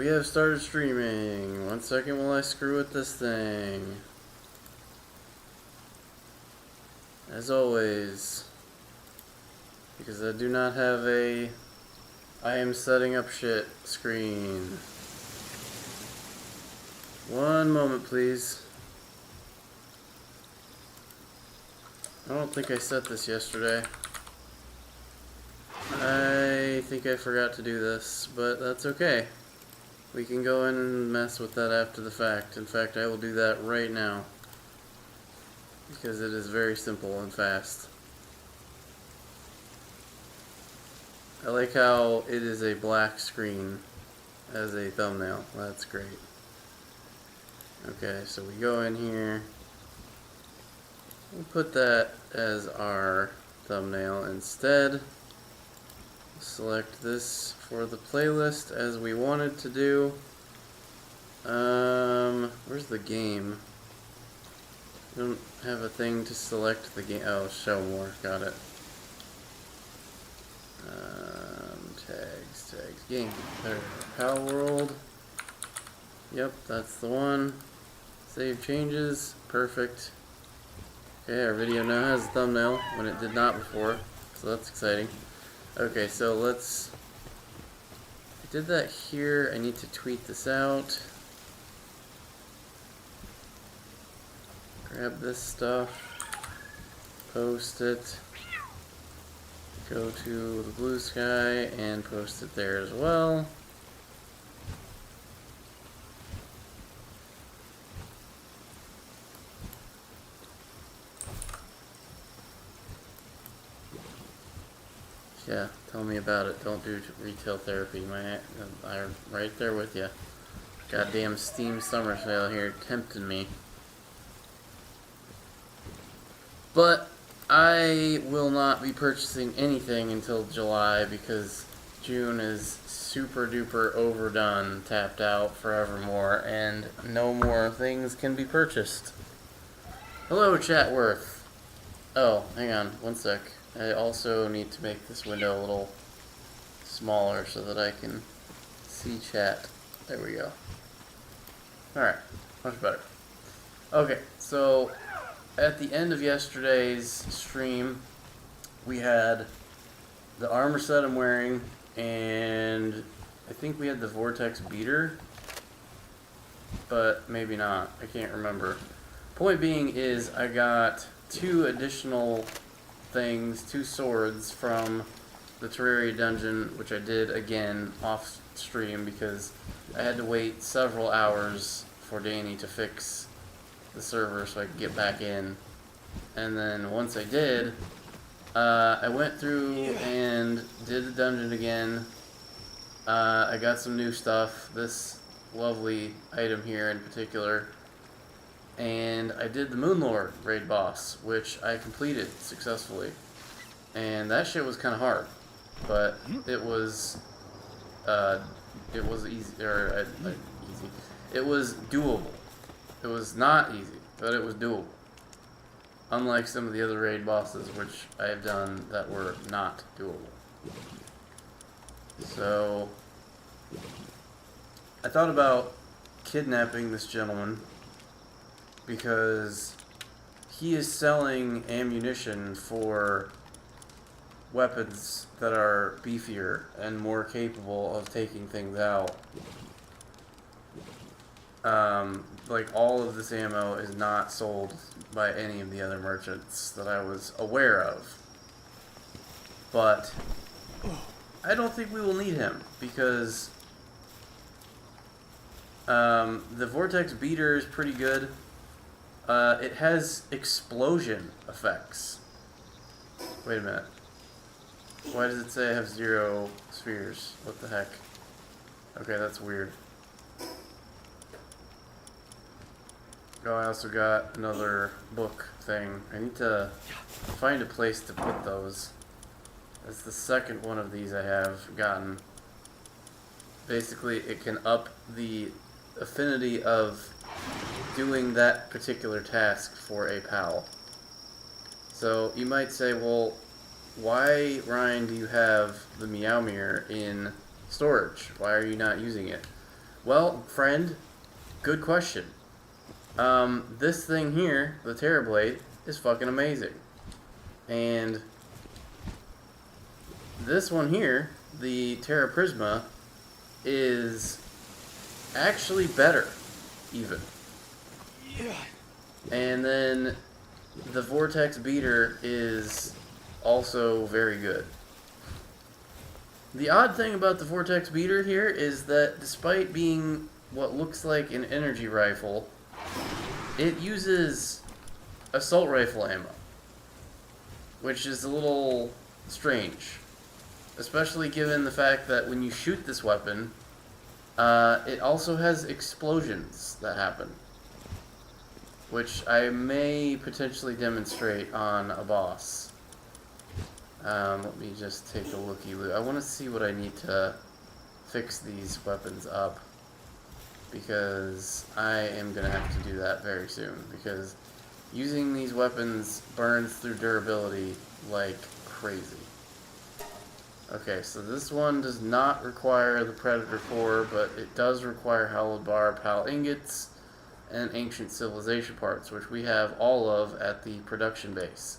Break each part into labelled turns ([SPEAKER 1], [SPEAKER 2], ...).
[SPEAKER 1] We have started streaming. 1 second while I screw with this thing. As always. Because I do not have a I am setting up shit screen. 1 moment, please. I don't think I set this yesterday. I think I forgot to do this, but that's okay. We can go in and mess with that after the fact. In fact, I will do that right now. Because it is very simple and fast. I like how it is a black screen as a thumbnail. That's great. Okay, so we go in here. We'll put that as our thumbnail instead. Select this for the playlist as we wanted to do. Where's the game? I don't have a thing to select the game. Oh, show more. Got it. Tags, game. There. Palworld. Yep, that's the one. Save changes. Perfect. Okay, our video now has a thumbnail when it did not before, so that's exciting. Okay, so let's... I did that here. I need to tweet this out. Grab this stuff. Post it. Go to the blue sky and post it there as well. Yeah, tell me about it. Don't do retail therapy. I'm right there with you. Goddamn Steam summer sale here tempting me. But I will not be purchasing anything until July because June is super duper overdone, tapped out forevermore, and no more things can be purchased. Hello, Chatworth. Oh, hang on, 1 sec. I also need to make this window a little smaller so that I can see chat. There we go. Alright, much better. Okay, so at the end of yesterday's stream, we had the armor set I'm wearing, and I think we had the Vortex beater, but maybe not. I can't remember. Point being is I got 2 additional things, 2 swords from the Terraria dungeon, which I did again off stream because I had to wait several hours for Danny to fix the server so I could get back in. And then once I did, I went through and did the dungeon again. I got some new stuff, this lovely item here in particular. And I did the Moonlord raid boss, which I completed successfully. And that shit was kind of hard, but it was easy, or easy. It was doable. It was not easy, but it was doable. Unlike some of the other raid bosses, which I have done that were not doable. So I thought about kidnapping this gentleman because he is selling ammunition for weapons that are beefier and more capable of taking things out. Like, all of this ammo is not sold by any of the other merchants that I was aware of. But I don't think we will need him because the Vortex beater is pretty good. It has explosion effects. Wait a minute. Why does it say I have 0 spheres? What the heck? Okay, that's weird. Oh, I also got another book thing. I need to find a place to put those. That's the second one of these I have gotten. Basically, it can up the affinity of doing that particular task for a pal. So you might say, well, why, Ryan, do you have the Meow Mirror in storage? Why are you not using it? Well, friend, good question. This thing here, the Terra Blade, is fucking amazing. And this one here, the Terra Prisma, is actually better, even. And then the Vortex Beater is also very good. The odd thing about the Vortex Beater here is that despite being what looks like an energy rifle, it uses assault rifle ammo, which is a little strange, especially given the fact that when you shoot this weapon, it also has explosions that happen, which I may potentially demonstrate on a boss. Let me just take a looky-loo. I want to see what I need to fix these weapons up, because I am going to have to do that very soon, because using these weapons burns through durability like crazy. Okay, so this one does not require the Predator Core, but it does require Hallowed Bar, Pal Ingots, and Ancient Civilization parts, which we have all of at the production base.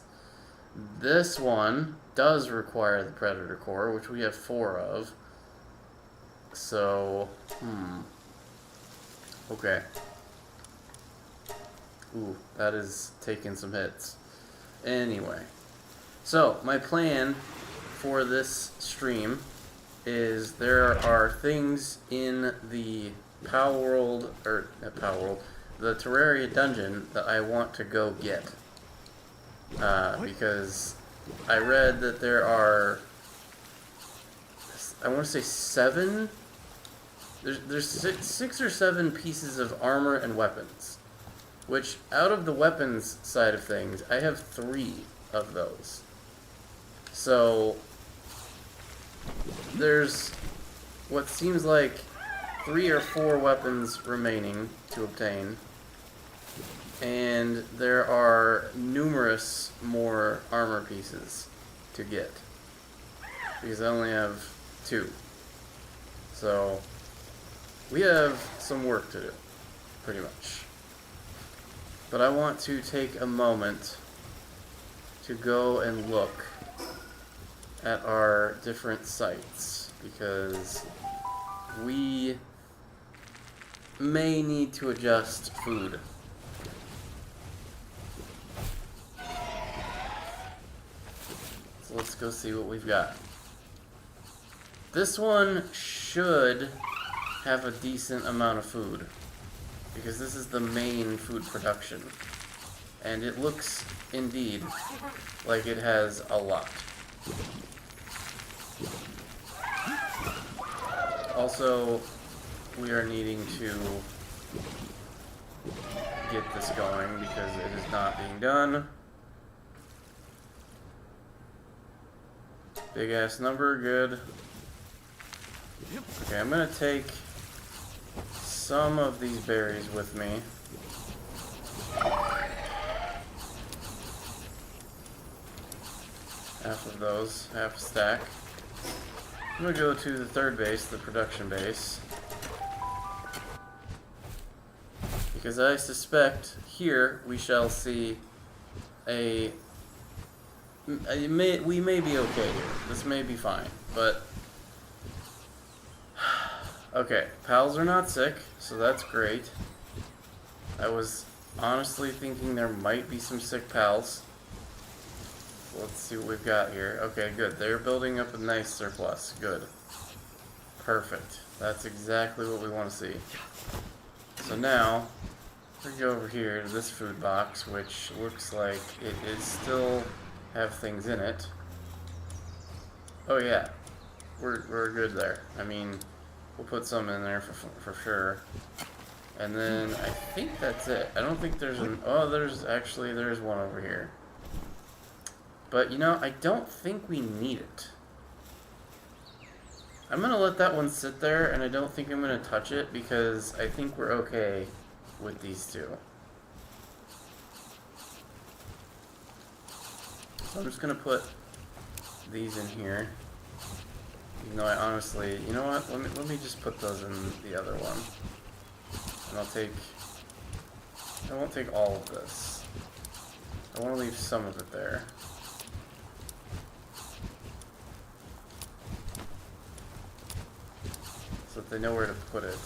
[SPEAKER 1] This one does require the Predator Core, which we have 4 of. So, okay. Ooh, that is taking some hits. Anyway, so my plan for this stream is there are things in the Palworld, or not Palworld, the Terraria dungeon that I want to go get. Because I read that there are, I want to say 7, there's 6 or 7 pieces of armor and weapons, which out of the weapons side of things, I have 3 of those. So there's what seems like 3 or 4 weapons remaining to obtain. And there are numerous more armor pieces to get, because I only have 2. So we have some work to do, pretty much. But I want to take a moment to go and look at our different sites, because we may need to adjust food. Let's go see what we've got. This one should have a decent amount of food, because this is the main food production. And it looks, indeed, like it has a lot. Also, we are needing to get this going, because it is not being done. Big ass number, good. Okay, I'm gonna take some of these berries with me. Half of those, half a stack. I'm gonna go to the 3rd base, the production base, because I suspect here we shall see a we may be okay here. This may be fine, but okay, pals are not sick, so that's great. I was honestly thinking there might be some sick pals. Let's see what we've got here. Okay, good. They're building up a nice surplus. Good. Perfect. That's exactly what we want to see. So now, we go over here to this food box, which looks like it is still have things in it. Oh yeah, we're good there. I mean, we'll put some in there for sure. And then I think that's it. I don't think there's an, oh, there's one over here. But you know, I don't think we need it. I'm gonna let that one sit there, and I don't think I'm gonna touch it, because I think we're okay with these 2. So I'm just gonna put these in here. No, I honestly, you know what? Let me just put those in the other one, and I won't take all of this. I want to leave some of it there. So that they know where to put it.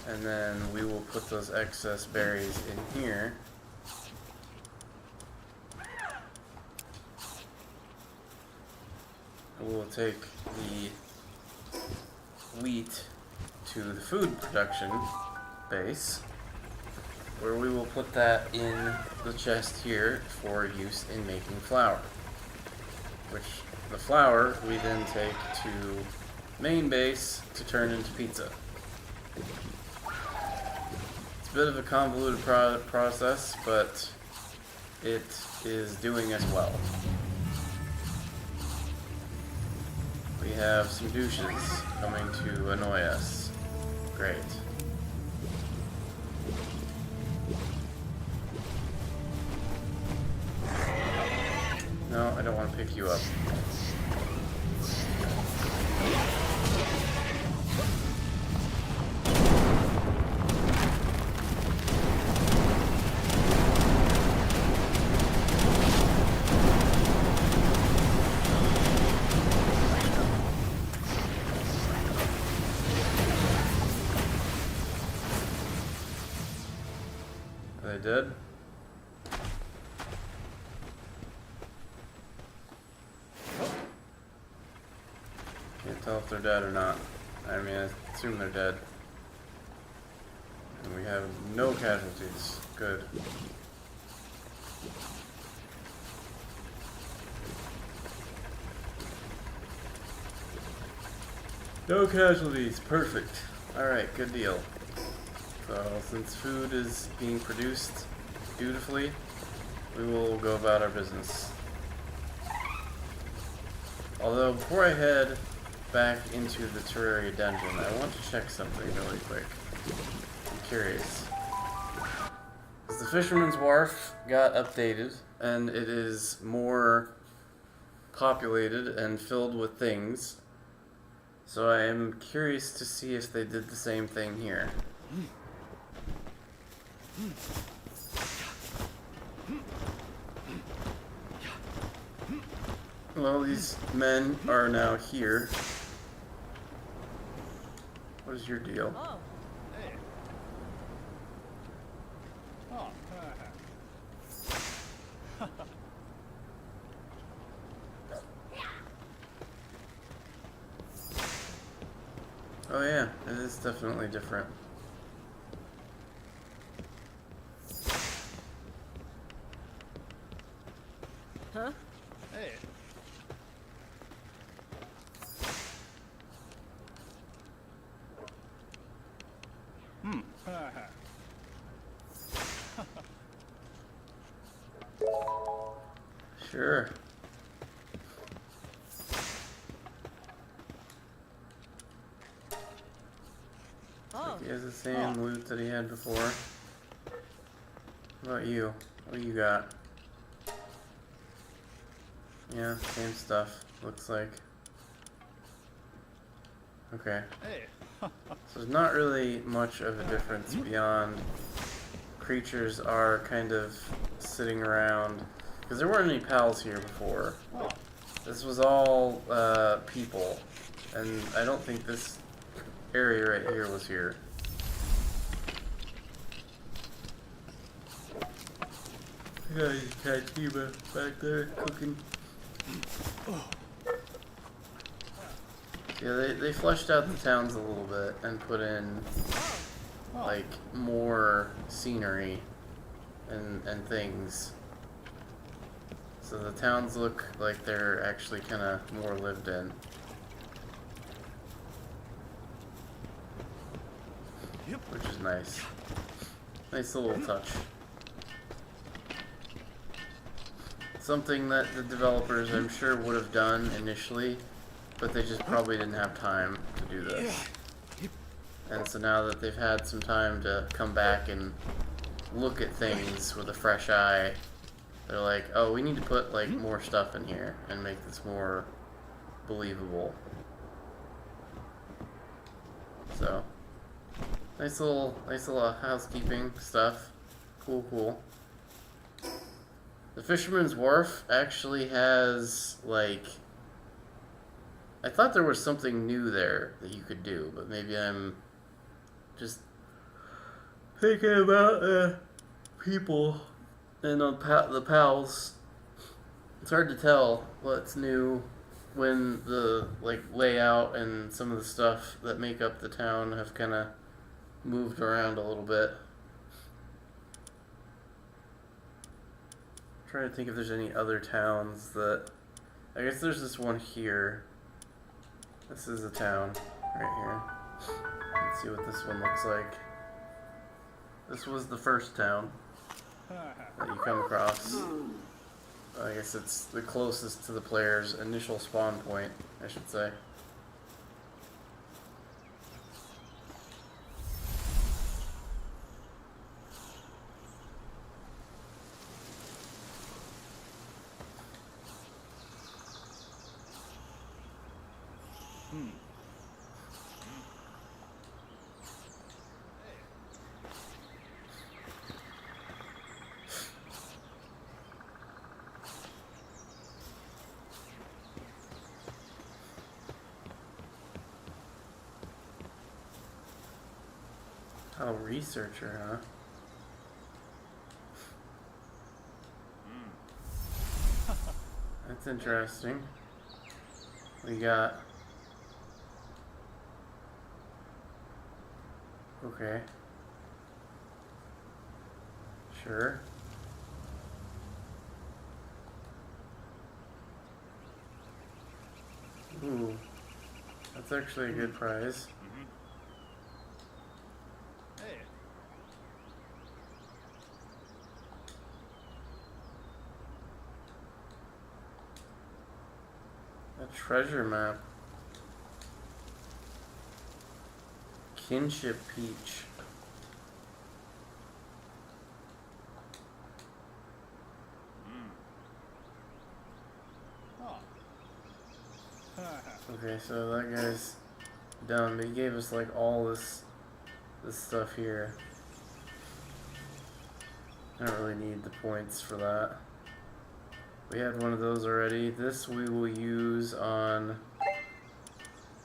[SPEAKER 1] And then we will put those excess berries in here. We'll take the wheat to the food production base, where we will put that in the chest here for use in making flour. Which, the flour we then take to main base to turn into pizza. It's a bit of a convoluted process, but it is doing us well. We have some douches coming to annoy us. Great. No, I don't want to pick you up. Are they dead? Can't tell if they're dead or not. I mean, I assume they're dead. And we have no casualties. Good. No casualties. Perfect. Alright, good deal. So, since food is being produced beautifully, we will go about our business. Although, before I head back into the Terraria dungeon, I want to check something really quick. I'm curious. The Fisherman's Wharf got updated, and it is more populated and filled with things. So I am curious to see if they did the same thing here. Well, these men are now here. What is your deal?
[SPEAKER 2] Oh. Hey. Oh.
[SPEAKER 1] Oh yeah, it is definitely different.
[SPEAKER 2] Huh? Hey.
[SPEAKER 1] Sure.
[SPEAKER 2] Oh.
[SPEAKER 1] He has the same loot that he had before. What about you? What do you got? Yeah, same stuff, looks like. Okay.
[SPEAKER 2] Hey.
[SPEAKER 1] So there's not really much of a difference beyond creatures are kind of sitting around. Because there weren't any pals here before. This was all people. And I don't think this area right here was here. Yeah, you can't see back there cooking. Yeah, they fleshed out the towns a little bit and put in like more scenery and things. So the towns look like they're actually kind of more lived in. Which is nice. Nice little touch. Something that the developers, I'm sure, would have done initially, but they just probably didn't have time to do this. And so now that they've had some time to come back and look at things with a fresh eye, they're like, oh, we need to put like more stuff in here and make this more believable. So, nice little housekeeping stuff. Cool. The Fisherman's Wharf actually has, like, I thought there was something new there that you could do, but maybe I'm just thinking about people and the pals. It's hard to tell what's new when the layout and some of the stuff that make up the town have kind of moved around a little bit. I'm trying to think if there's any other towns that, I guess there's this one here. This is a town right here. Let's see what this one looks like. This was the first town that you come across. I guess it's the closest to the player's initial spawn point, I should say. Oh, researcher, huh? That's interesting. We got... Okay. Sure. Ooh. That's actually a good prize. A treasure map. Kinship Peach. Okay, so that guy's done, but he gave us like all this stuff here. I don't really need the points for that. We had one of those already. This we will use on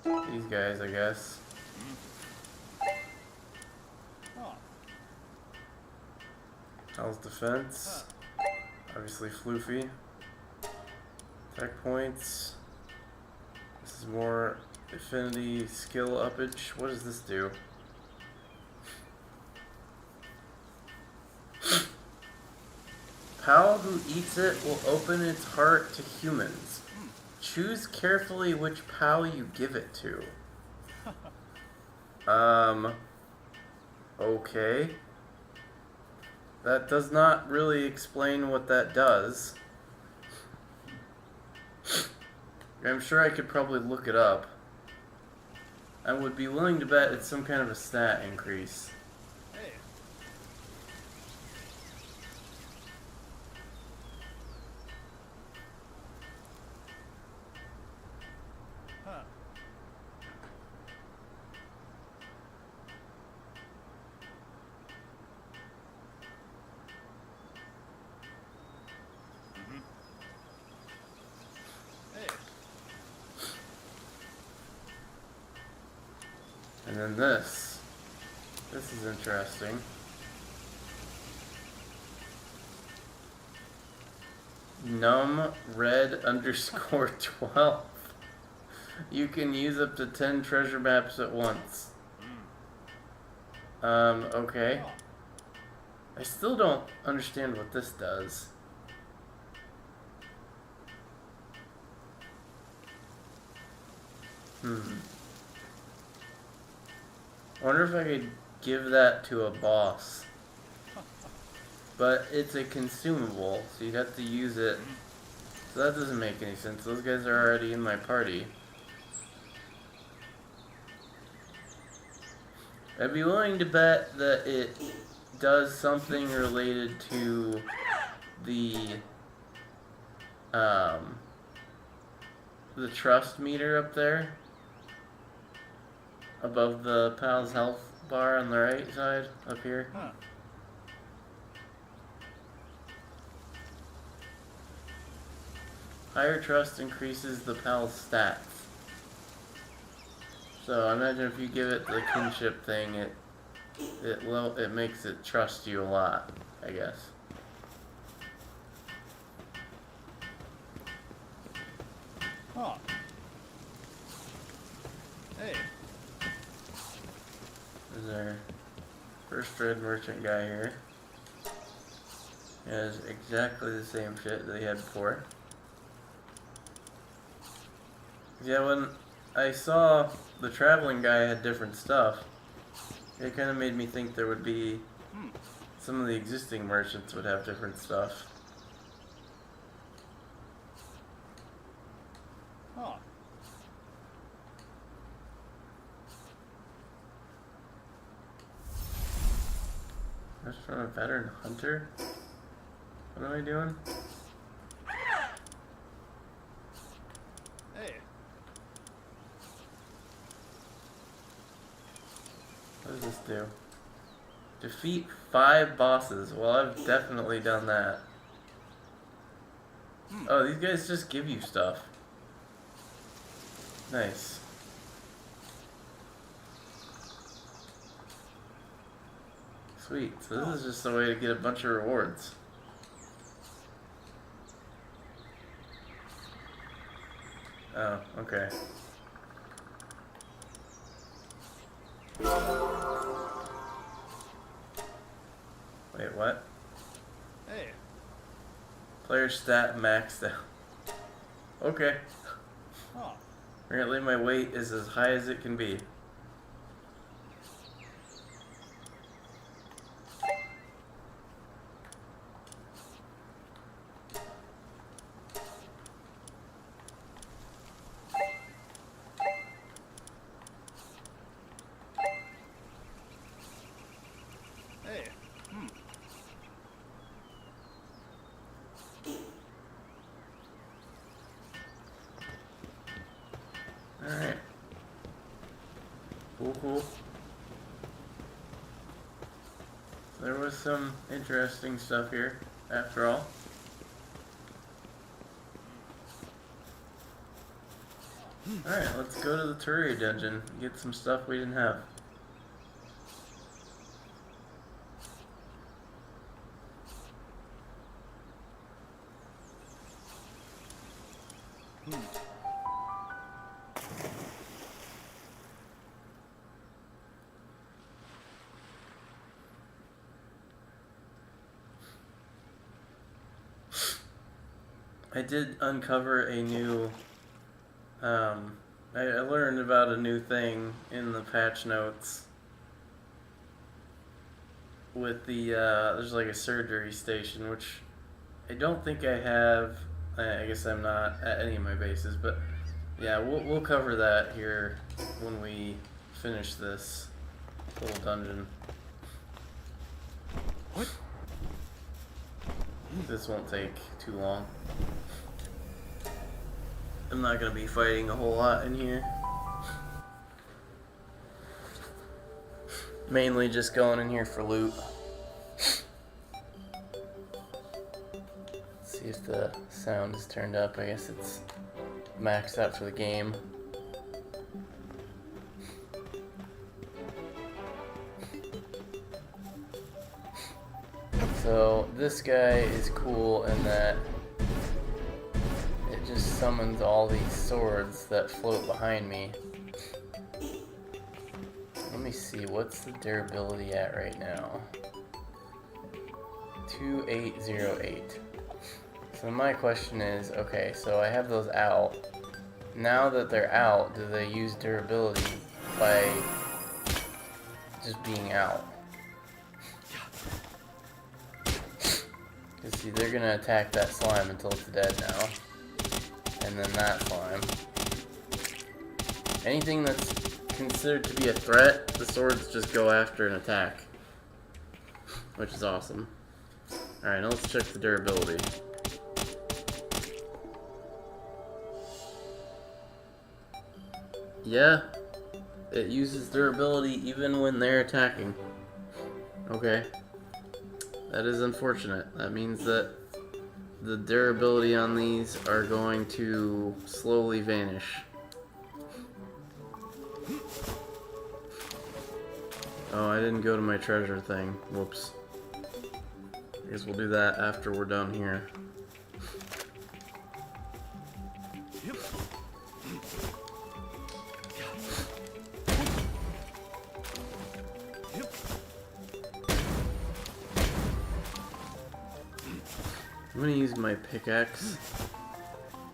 [SPEAKER 1] these guys, I guess. Hell's Defense. Obviously Floofy. Tech points. This is more affinity skill uppage. What does this do? Pal who eats it will open its heart to humans. Choose carefully which pal you give it to. Okay. That does not really explain what that does. I'm sure I could probably look it up. I would be willing to bet it's some kind of a stat increase. And then this is interesting. Num red underscore 12. You can use up to 10 treasure maps at once. Okay. I still don't understand what this does. I wonder if I could give that to a boss. But it's a consumable, so you'd have to use it. So that doesn't make any sense. Those guys are already in my party. I'd be willing to bet that it does something related to the the trust meter up there above the pal's health bar on the right side up here.
[SPEAKER 2] Huh.
[SPEAKER 1] Higher trust increases the pal's stats. So I imagine if you give it the kinship thing, it makes it trust you a lot, I guess.
[SPEAKER 2] Huh. Hey.
[SPEAKER 1] There's our first red merchant guy here. He has exactly the same shit that he had before. Yeah, when I saw the traveling guy had different stuff, it kind of made me think there would be some of the existing merchants would have different stuff.
[SPEAKER 2] Huh.
[SPEAKER 1] Restaurant of Veteran Hunter? What am I doing?
[SPEAKER 2] Hey.
[SPEAKER 1] What does this do? Defeat 5 bosses. Well, I've definitely done that. Oh, these guys just give you stuff. Nice. Sweet. So this is just a way to get a bunch of rewards. Oh, okay. Wait, what?
[SPEAKER 2] Hey.
[SPEAKER 1] Player stat maxed out. Okay.
[SPEAKER 2] Huh.
[SPEAKER 1] Apparently my weight is as high as it can be.
[SPEAKER 2] Hey.
[SPEAKER 1] Alright. Cool, cool. There was some interesting stuff here, after all. Alright, let's go to the Terraria dungeon and get some stuff we didn't have. I did uncover a new, I learned about a new thing in the patch notes with the, there's like a surgery station, which I don't think I have. I guess I'm not at any of my bases, but yeah, we'll cover that here when we finish this little dungeon.
[SPEAKER 2] What?
[SPEAKER 1] This won't take too long. I'm not gonna be fighting a whole lot in here. Mainly just going in here for loot. See if the sound is turned up. I guess it's maxed out for the game. So this guy is cool in that it just summons all these swords that float behind me. Let me see, what's the durability at right now? 2808. So my question is, okay, so I have those out. Now that they're out, do they use durability by just being out? Because see, they're gonna attack that slime until it's dead now. And then that slime. Anything that's considered to be a threat, the swords just go after and attack. Which is awesome. Alright, now let's check the durability. Yeah, it uses durability even when they're attacking. Okay. That is unfortunate. That means that the durability on these are going to slowly vanish. Oh, I didn't go to my treasure thing. Whoops. I guess we'll do that after we're done here. I'm gonna use my pickaxe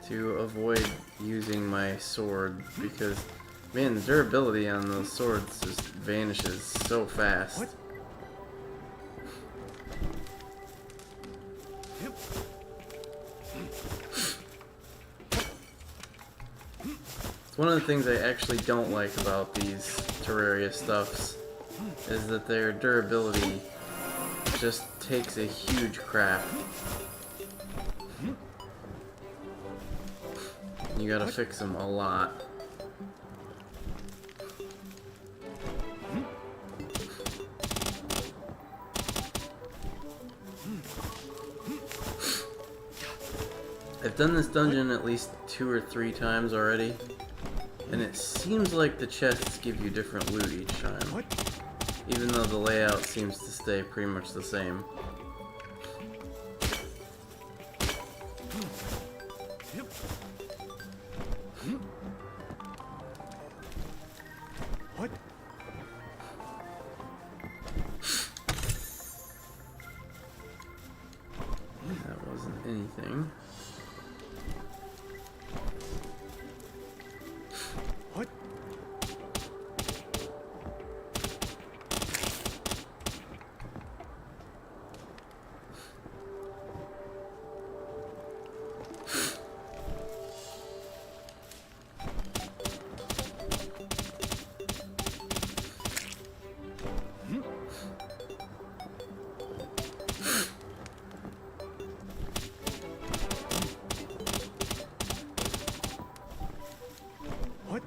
[SPEAKER 1] to avoid using my sword because, man, the durability on those swords just vanishes so fast.
[SPEAKER 2] What?
[SPEAKER 1] It's one of the things I actually don't like about these Terraria stuffs is that their durability just takes a huge crap. You gotta fix them a lot. I've done this dungeon at least 2 or 3 times already, and it seems like the chests give you different loot each time, even though the layout seems to stay pretty much the same.
[SPEAKER 2] What?
[SPEAKER 1] That wasn't anything.
[SPEAKER 2] What? What?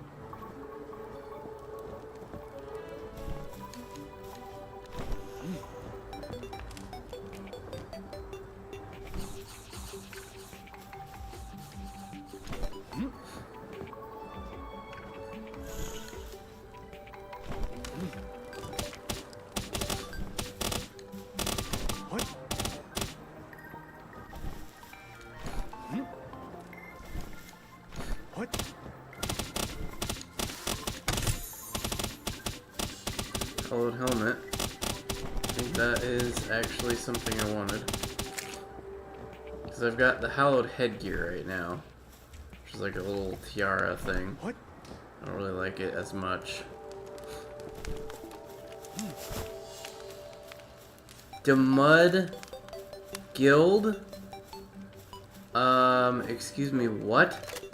[SPEAKER 2] What? What?
[SPEAKER 1] Colored helmet. I think that is actually something I wanted. Because I've got the hallowed headgear right now, which is like a little tiara thing.
[SPEAKER 2] What?
[SPEAKER 1] I don't really like it as much. The Mud Guild? Excuse me, what?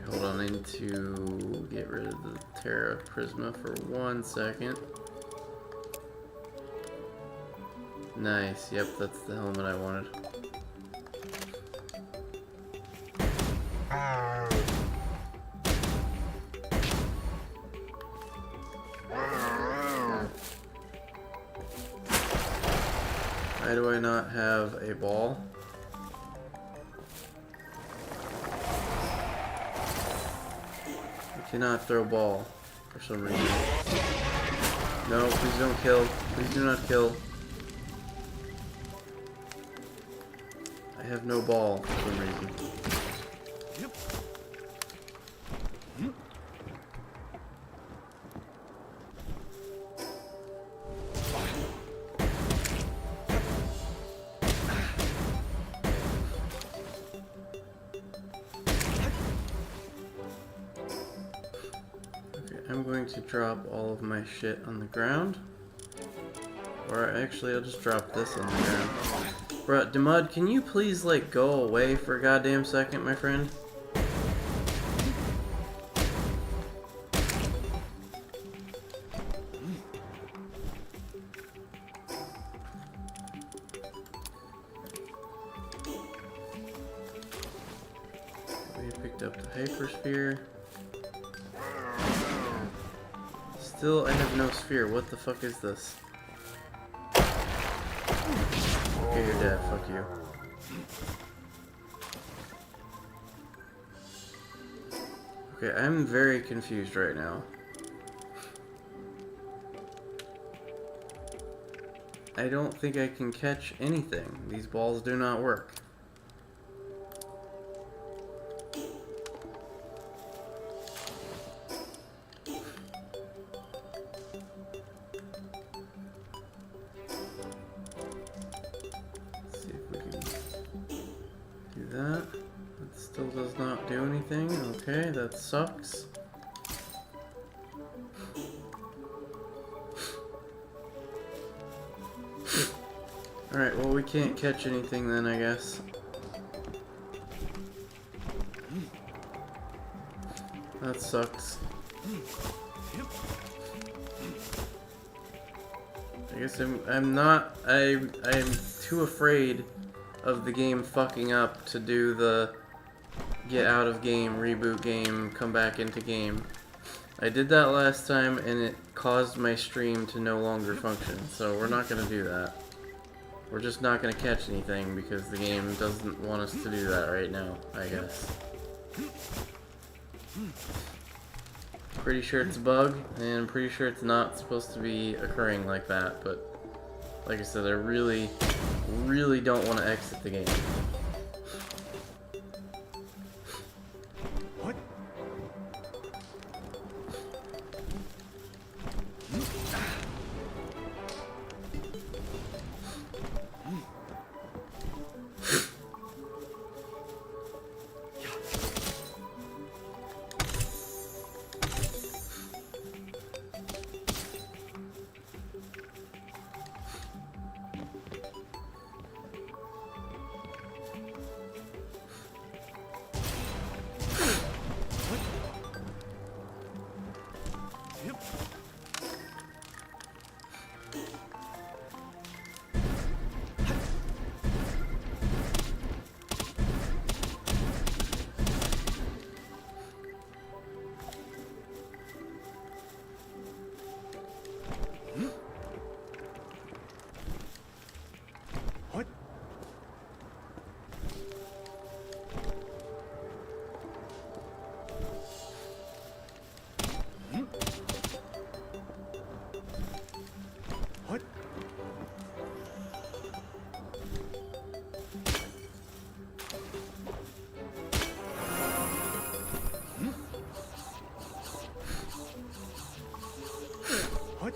[SPEAKER 1] Hold on, I need to get rid of the Terra Prisma for 1 second. Nice, yep, that's the helmet I wanted. Why do I not have a ball? I cannot throw ball for some reason. No, please don't kill. Please do not kill. I have no ball for some reason. I'm going to drop all of my shit on the ground. Or actually, I'll just drop this on the ground. Bruh, Demud, can you please, like, go away for a goddamn second, my friend? Picked up the hypersphere. Still, I have no sphere. What the fuck is this? Okay, you're dead. Fuck you. Okay, I'm very confused right now. I don't think I can catch anything. These balls do not work. Let's see if we can do that. It still does not do anything. Okay, that sucks. Alright, well we can't catch anything then, I guess. That sucks. I guess I'm too afraid of the game fucking up to do the get out of game, reboot game, come back into game. I did that last time and it caused my stream to no longer function, so we're not gonna do that. We're just not gonna catch anything because the game doesn't want us to do that right now, I guess. Pretty sure it's a bug, and I'm pretty sure it's not supposed to be occurring like that, but like I said, I really, really don't want to exit the game.
[SPEAKER 2] What? What? What? What?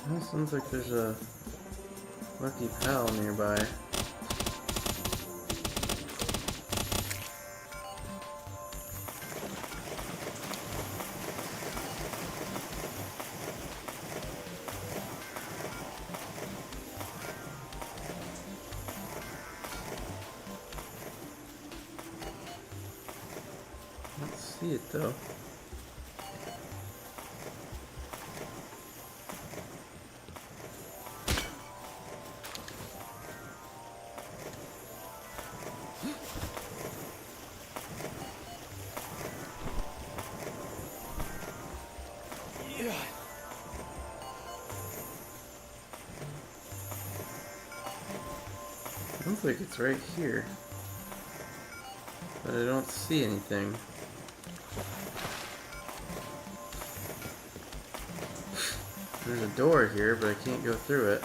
[SPEAKER 1] Well, sounds like there's a lucky pal nearby. Let's see it though. Sounds like it's right here. But I don't see anything. There's a door here, but I can't go through it.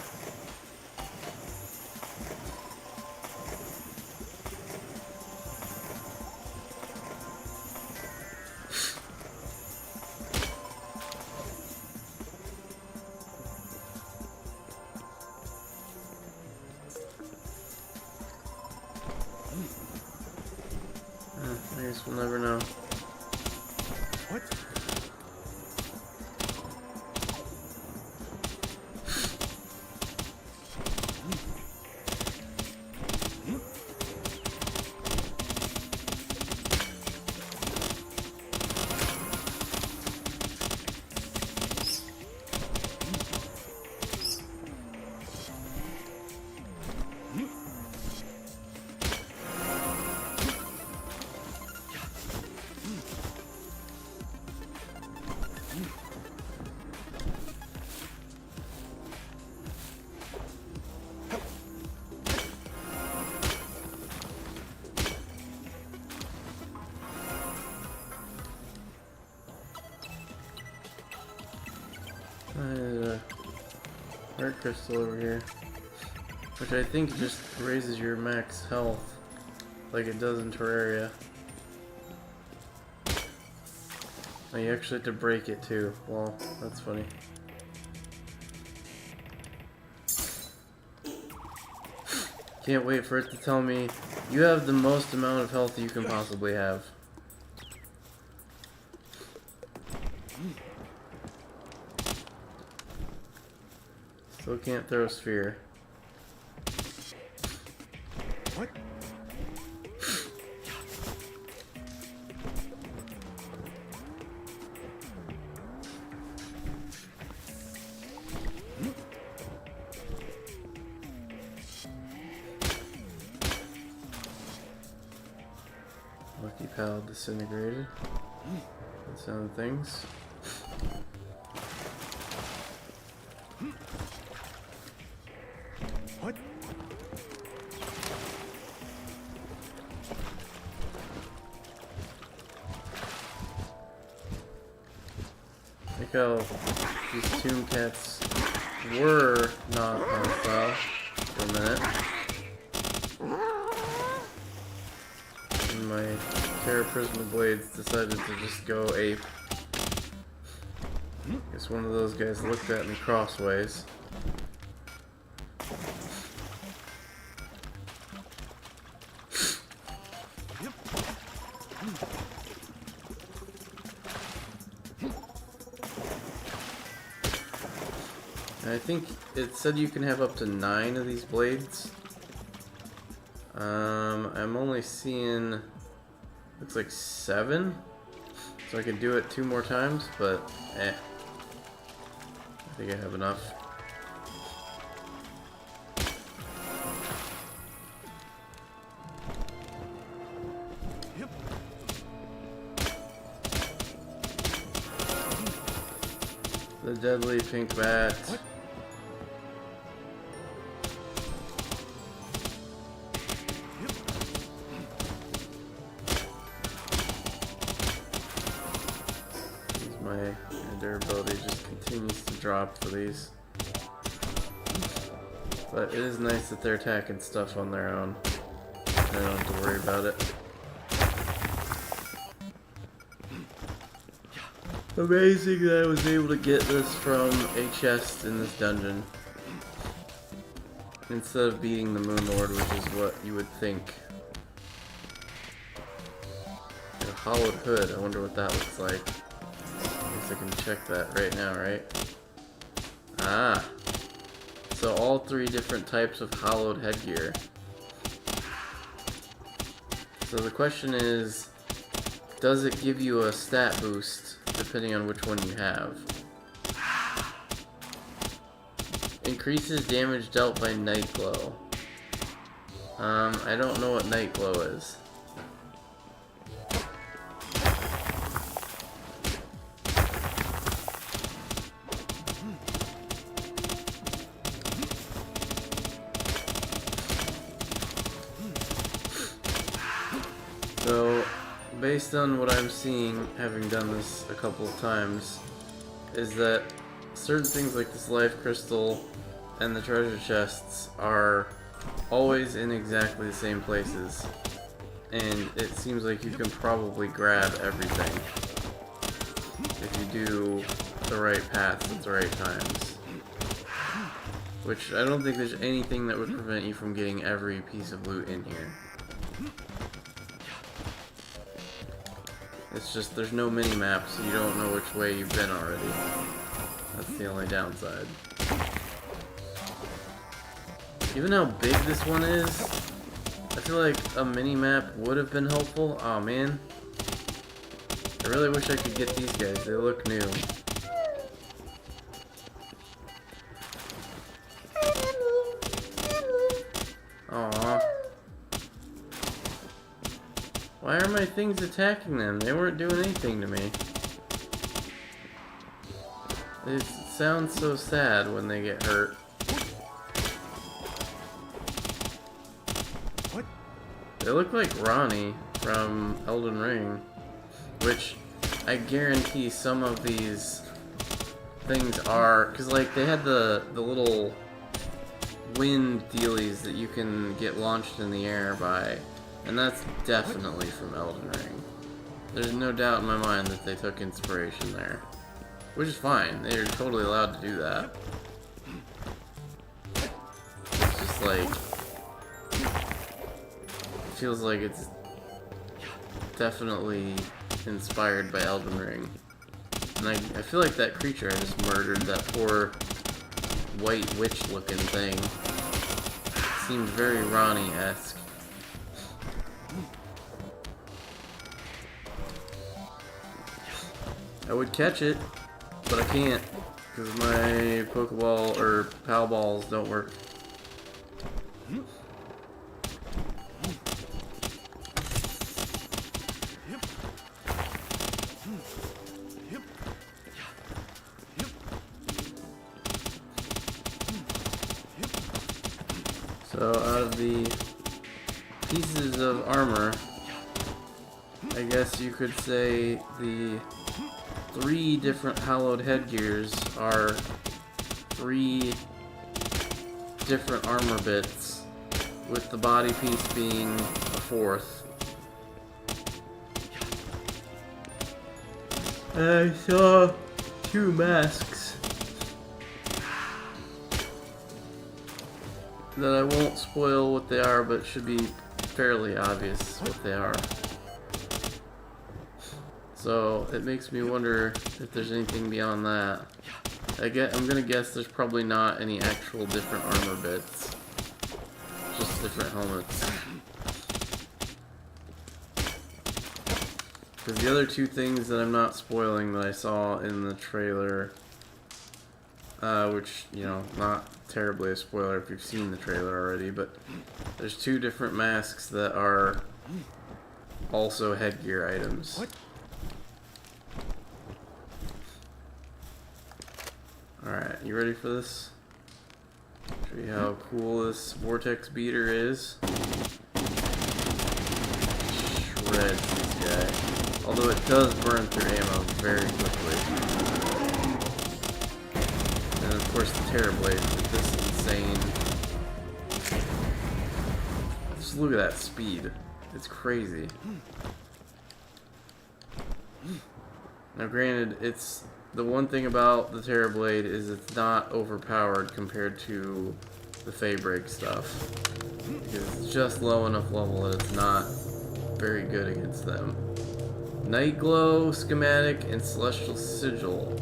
[SPEAKER 1] I guess we'll never know.
[SPEAKER 2] What?
[SPEAKER 1] A heart crystal over here, which I think just raises your max health, like it does in Terraria. Oh, you actually have to break it too. Well, that's funny. Can't wait for it to tell me you have the most amount of health you can possibly have. Still can't throw a sphere.
[SPEAKER 2] What?
[SPEAKER 1] Lucky pal disintegrated. That's some things.
[SPEAKER 2] What?
[SPEAKER 1] Like how these tomb cats were not hostile for a minute. And my Terra Prisma blades decided to just go ape. Guess one of those guys looked at me crossways. I think it said you can have up to 9 of these blades. I'm only seeing, looks like 7. So I can do it 2 more times, but I think I have enough.
[SPEAKER 2] Yep.
[SPEAKER 1] The deadly pink bat.
[SPEAKER 2] What?
[SPEAKER 1] My durability just continues to drop for these. But it is nice that they're attacking stuff on their own. I don't have to worry about it. Amazing that I was able to get this from a chest in this dungeon. Instead of beating the Moon Lord, which is what you would think. A hollowed hood, I wonder what that looks like. I can check that right now, right? Ah. So all 3 different types of hollowed headgear. So the question is, does it give you a stat boost depending on which one you have? Increases damage dealt by night glow. I don't know what night glow is. based on what I'm seeing, having done this a couple of times, is that certain things like this life crystal and the treasure chests are always in exactly the same places. And it seems like you can probably grab everything if you do the right paths at the right times. Which I don't think there's anything that would prevent you from getting every piece of loot in here. It's just there's no mini-map, so you don't know which way you've been already. That's the only downside. Even how big this one is, I feel like a mini-map would have been helpful. Aw, man. I really wish I could get these guys. They look new. Aww. Why are my things attacking them? They weren't doing anything to me. It sounds so sad when they get hurt.
[SPEAKER 2] What?
[SPEAKER 1] They look like Ronnie from Elden Ring, which I guarantee some of these things are, because like they had the little wind dealies that you can get launched in the air by, and that's definitely from Elden Ring. There's no doubt in my mind that they took inspiration there, which is fine. They're totally allowed to do that. It's just like, it feels like it's definitely inspired by Elden Ring. And I feel like that creature I just murdered, that poor white witch looking thing, seemed very Ronnie-esque. I would catch it, but I can't, because my Pokeball or Palballs don't work. So out of the pieces of armor, I guess you could say the 3 different hallowed headgears are 3 different armor bits, with the body piece being a 4th. I saw 2 masks that I won't spoil what they are, but should be fairly obvious what they are. So it makes me wonder if there's anything beyond that. I'm gonna guess there's probably not any actual different armor bits, just different helmets. Because the other 2 things that I'm not spoiling that I saw in the trailer, which, you know, not terribly a spoiler if you've seen the trailer already, but there's 2 different masks that are also headgear items.
[SPEAKER 2] What?
[SPEAKER 1] Alright, you ready for this? Show you how cool this vortex beater is. Shreds this guy. Although it does burn through ammo very quickly. And of course the Terrablade with this insane... Just look at that speed. It's crazy. Now granted, it's... The one thing about the Terrablade is it's not overpowered compared to the Faybreak stuff. Because it's just low enough level that it's not very good against them. Night Glow, Schematic, and Celestial Sigil.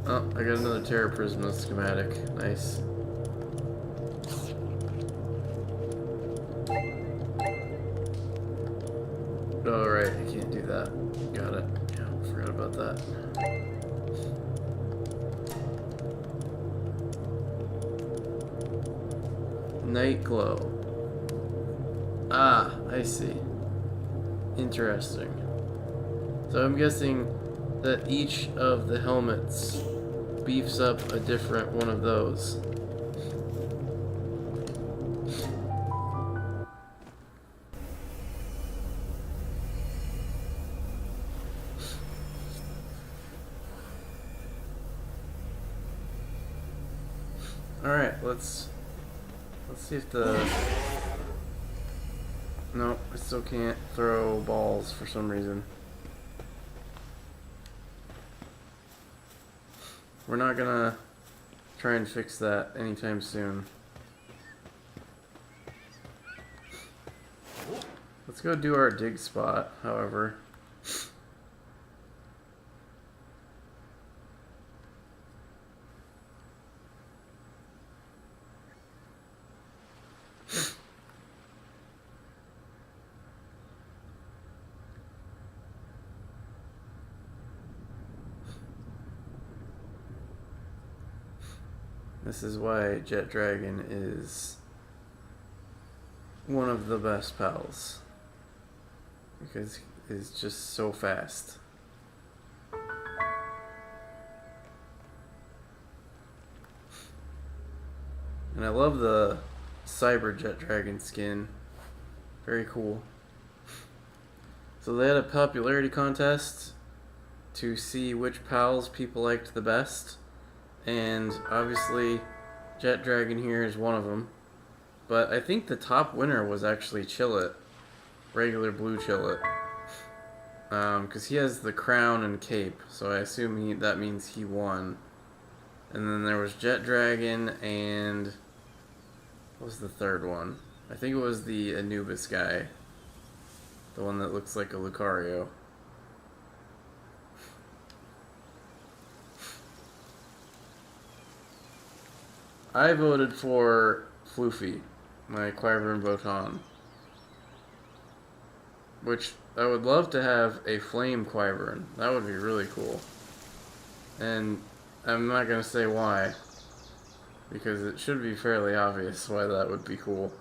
[SPEAKER 1] Oh, I got another Terra Prisma schematic. Nice. Oh, right, I can't do that. Got it. Yeah, forgot about that. Night Glow. Ah, I see. Interesting. So I'm guessing that each of the helmets beefs up a different one of those. Alright, let's see if the... No, I still can't throw balls for some reason. We're not gonna try and fix that anytime soon. Let's go do our dig spot, however. This is why Jet Dragon is one of the best pals. Because he's just so fast. And I love the Cyber Jet Dragon skin. Very cool. So they had a popularity contest to see which pals people liked the best. And obviously Jet Dragon here is one of them. But I think the top winner was actually Chillet. Regular blue Chillet. Because he has the crown and cape. So I assume that means he won. And then there was Jet Dragon and... what was the third one? I think it was the Anubis guy. The one that looks like a Lucario. I voted for Floofy, my Quivern Botan. Which I would love to have a Flame Quivern. That would be really cool. And I'm not going to say why. Because it should be fairly obvious why that would be cool.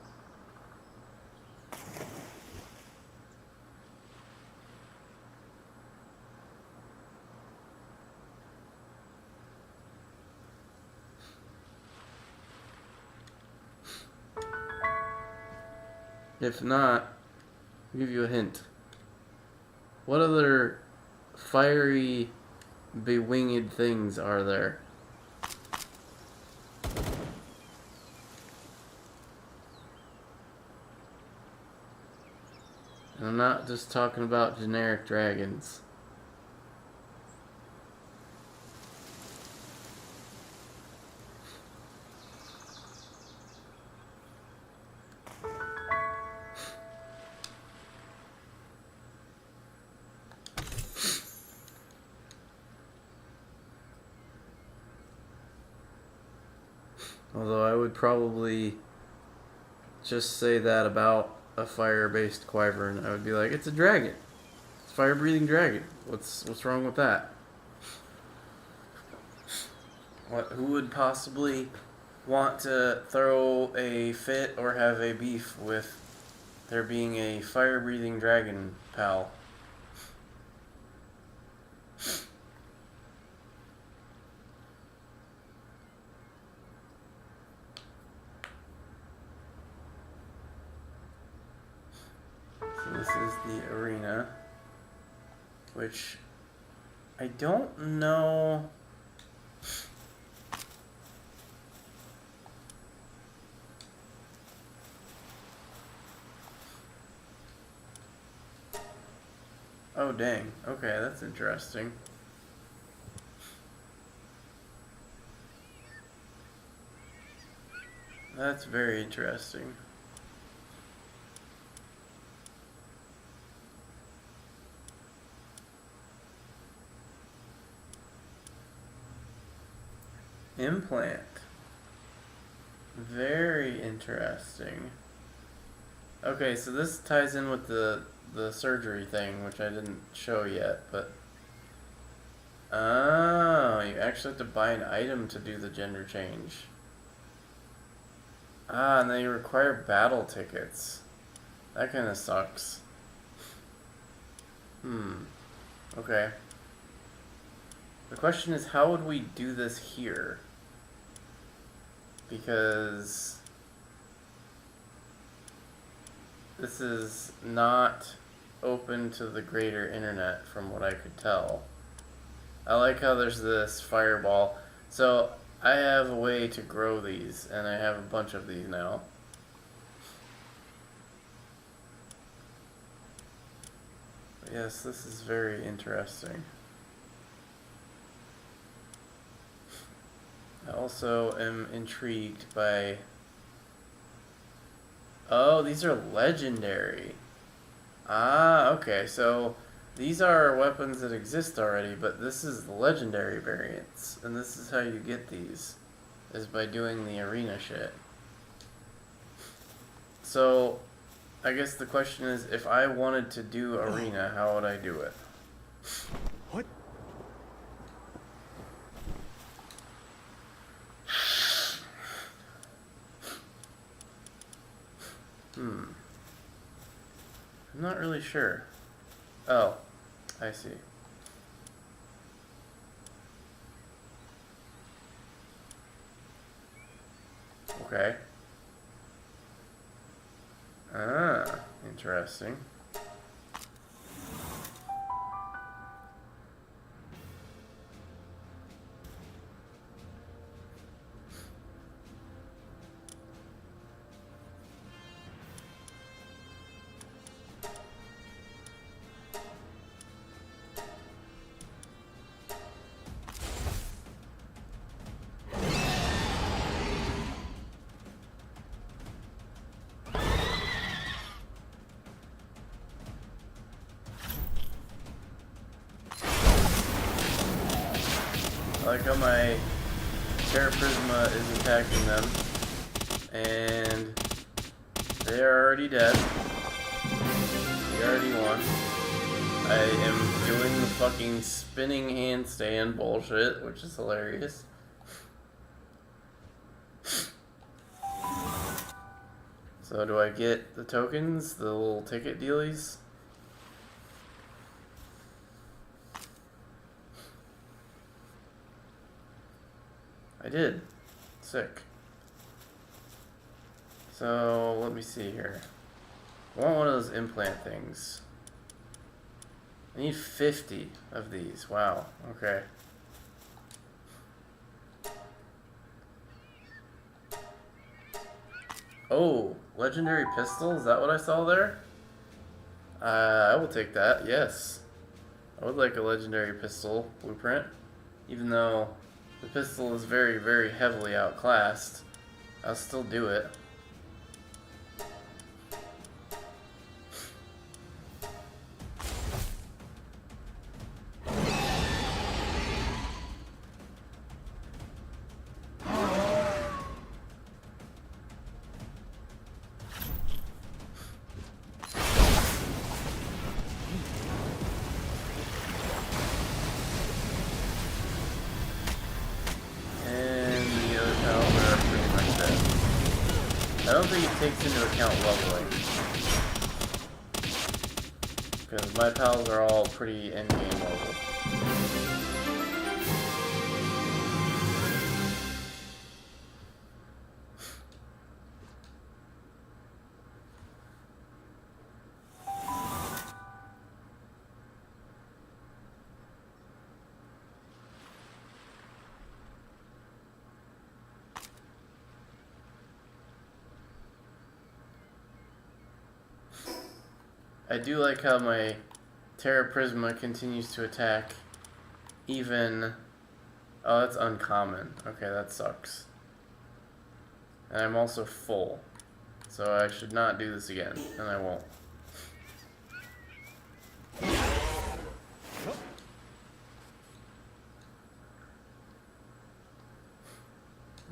[SPEAKER 1] If not, I'll give you a hint. What other fiery, bewinged things are there? And I'm not just talking about generic dragons. Although I would probably just say that about a fire-based Quivern. I would be like, it's a dragon. It's a fire-breathing dragon. What's wrong with that? Who would possibly want to throw a fit or have a beef with there being a fire-breathing dragon pal? This is the arena, which I don't know. Oh dang, okay, that's interesting. That's very interesting. Implant. Very interesting. Okay, so this ties in with the surgery thing, which I didn't show yet, but... oh, you actually have to buy an item to do the gender change. Ah, and they require battle tickets. That kind of sucks. Okay. The question is, how would we do this here? Because this is not open to the greater internet from what I could tell. I like how there's this fireball. So I have a way to grow these, and I have a bunch of these now. Yes, this is very interesting. I also am intrigued by... Oh, these are legendary. Ah, okay, so these are weapons that exist already, but this is the legendary variants, and this is how you get these, is by doing the arena shit. So, I guess the question is, if I wanted to do arena, how would I do it?
[SPEAKER 2] What?
[SPEAKER 1] I'm not really sure. Oh, I see. Okay. Ah, interesting. I like how my Terra Prisma is attacking them, and they are already dead. We already won. I am doing the fucking spinning handstand bullshit, which is hilarious. So do I get the tokens, the little ticket dealies? I did. Sick. So, let me see here. I want one of those implant things. I need 50 of these. Wow. Okay. Oh, legendary pistol? Is that what I saw there? I will take that, yes. I would like a legendary pistol blueprint. Even though the pistol is very, very heavily outclassed, I'll still do it. I don't think it takes into account leveling, because my pals are all pretty endgame level. I do like how my Terra Prisma continues to attack even... Oh, that's uncommon. Okay, that sucks. And I'm also full. So I should not do this again, and I won't.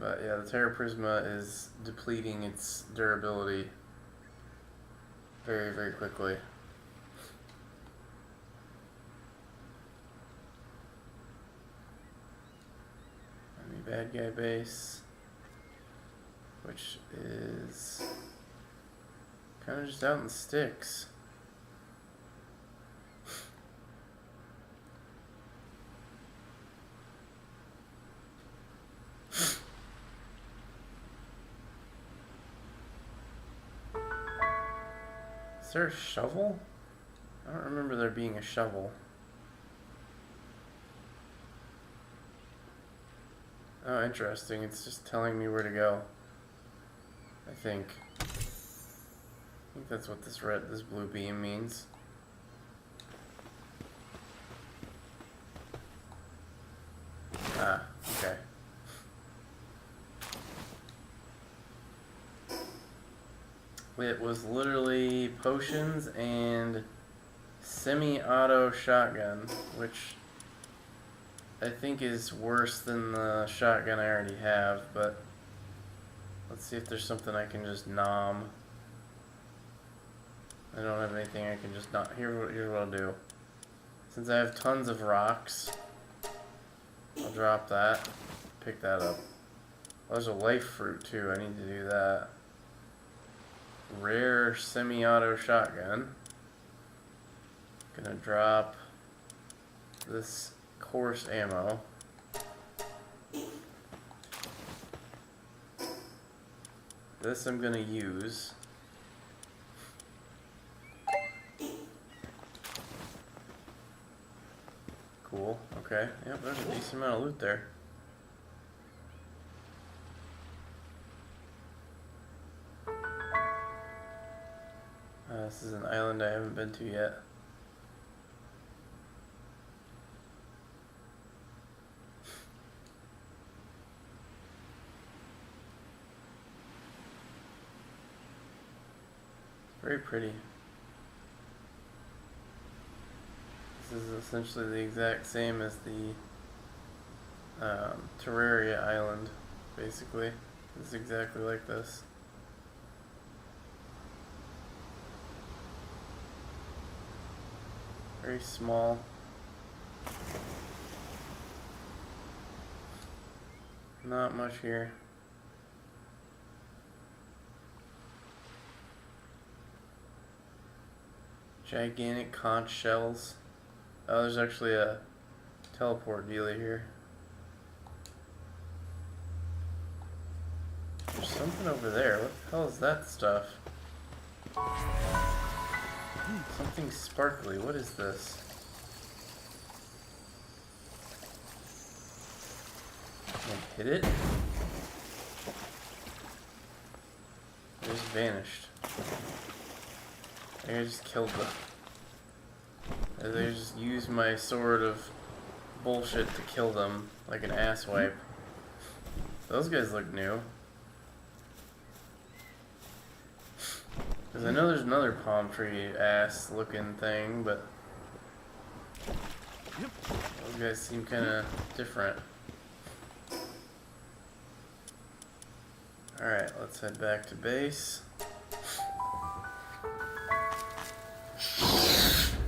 [SPEAKER 1] But yeah, the Terra Prisma is depleting its durability very, very quickly. Bad guy base, which is kind of just out in the sticks. Is there a shovel? I don't remember there being a shovel. Oh, interesting. It's just telling me where to go. I think that's what this blue beam means. Ah, okay. It was literally potions and semi-auto shotgun, which I think is worse than the shotgun I already have, but let's see if there's something I can just nom. I don't have anything I can just nom. Here's what I'll do. Since I have tons of rocks, I'll drop that, pick that up. Oh, there's a life fruit too, I need to do that. Rare semi-auto shotgun. Gonna drop this coarse ammo. This I'm gonna use. Cool, okay. Yep, there's a decent amount of loot there. This is an island I haven't been to yet. Very pretty. This is essentially the exact same as the Terraria island, basically. It's exactly like this. Very small. Not much here. Gigantic conch shells. Oh, there's actually a teleport dealer here. There's something over there. What the hell is that stuff? Something sparkly. What is this? Can I hit it? It just vanished. I think I just killed them. I just used my sword of bullshit to kill them like an asswipe. Those guys look new. Because I know there's another palm tree ass looking thing, but those guys seem kind of different. Alright, let's head back to base.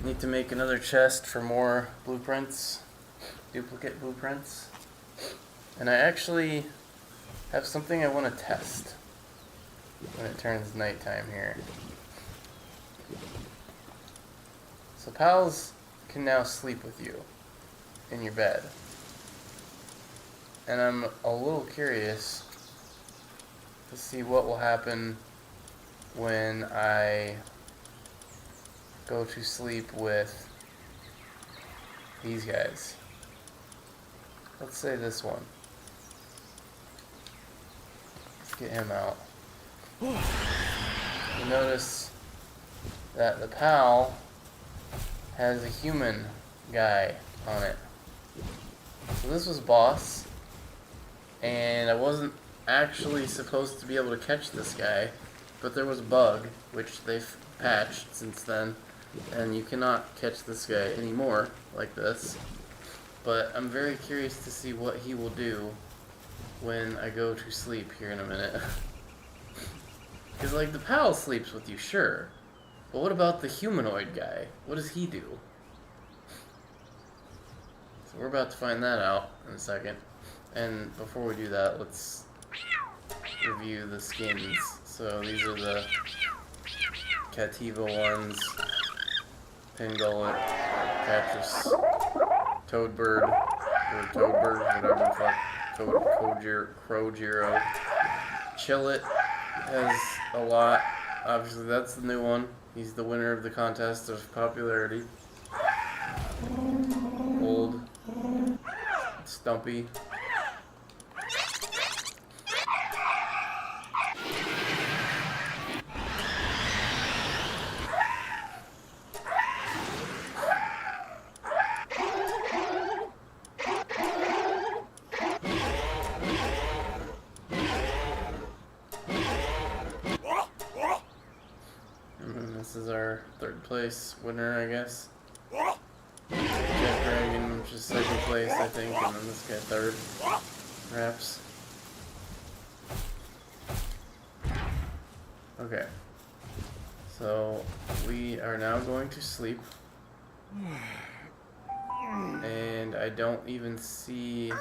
[SPEAKER 1] Need to make another chest for more blueprints, duplicate blueprints. And I actually have something I want to test when it turns nighttime here. So pals can now sleep with you in your bed. And I'm a little curious to see what will happen when I go to sleep with these guys. Let's say this one. Let's get him out. You notice that the PAL has a human guy on it. So this was boss, and I wasn't actually supposed to be able to catch this guy, but there was a bug, which they've patched since then, and you cannot catch this guy anymore like this. But I'm very curious to see what he will do when I go to sleep here in a minute. Because, like, the PAL sleeps with you, sure. But what about the humanoid guy? What does he do? So we're about to find that out in a second. And before we do that, let's review the skins. So these are the Cativa ones. Pingullet, Catrus, Toadbird, or Toadbird, whatever the fuck. Crowgiro. Chillet has a lot. Obviously, that's the new one. He's the winner of the contest of popularity. Old, Stumpy, is our third place winner, I guess. Jet Dragon, which is second place, I think, and then this guy third, perhaps. Okay. So, we are now going to sleep. And I don't even see...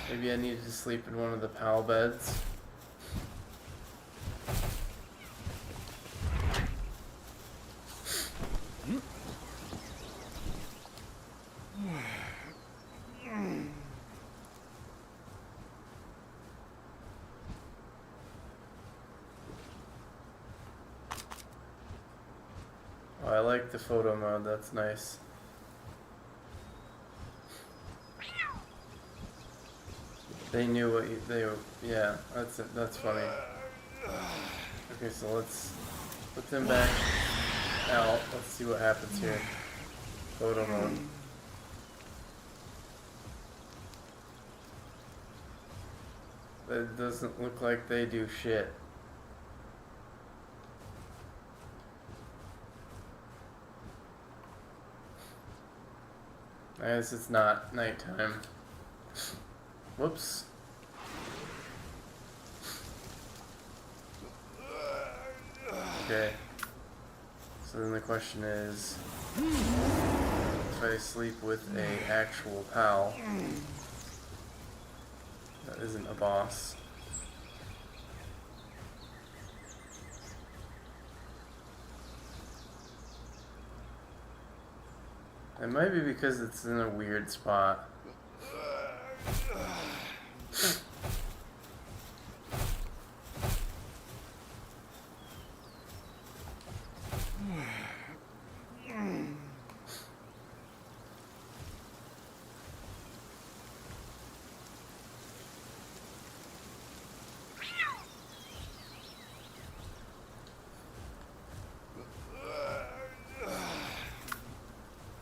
[SPEAKER 1] Maybe I needed to sleep in one of the PAL beds. Oh, I like the photo mode, that's nice. They knew what they were, yeah, that's funny. Okay, so let's put them back out. Let's see what happens here. Photo mode. It doesn't look like they do shit. I guess it's not nighttime. Whoops. Okay. So then the question is, if I sleep with a actual pal that isn't a boss. It might be because it's in a weird spot.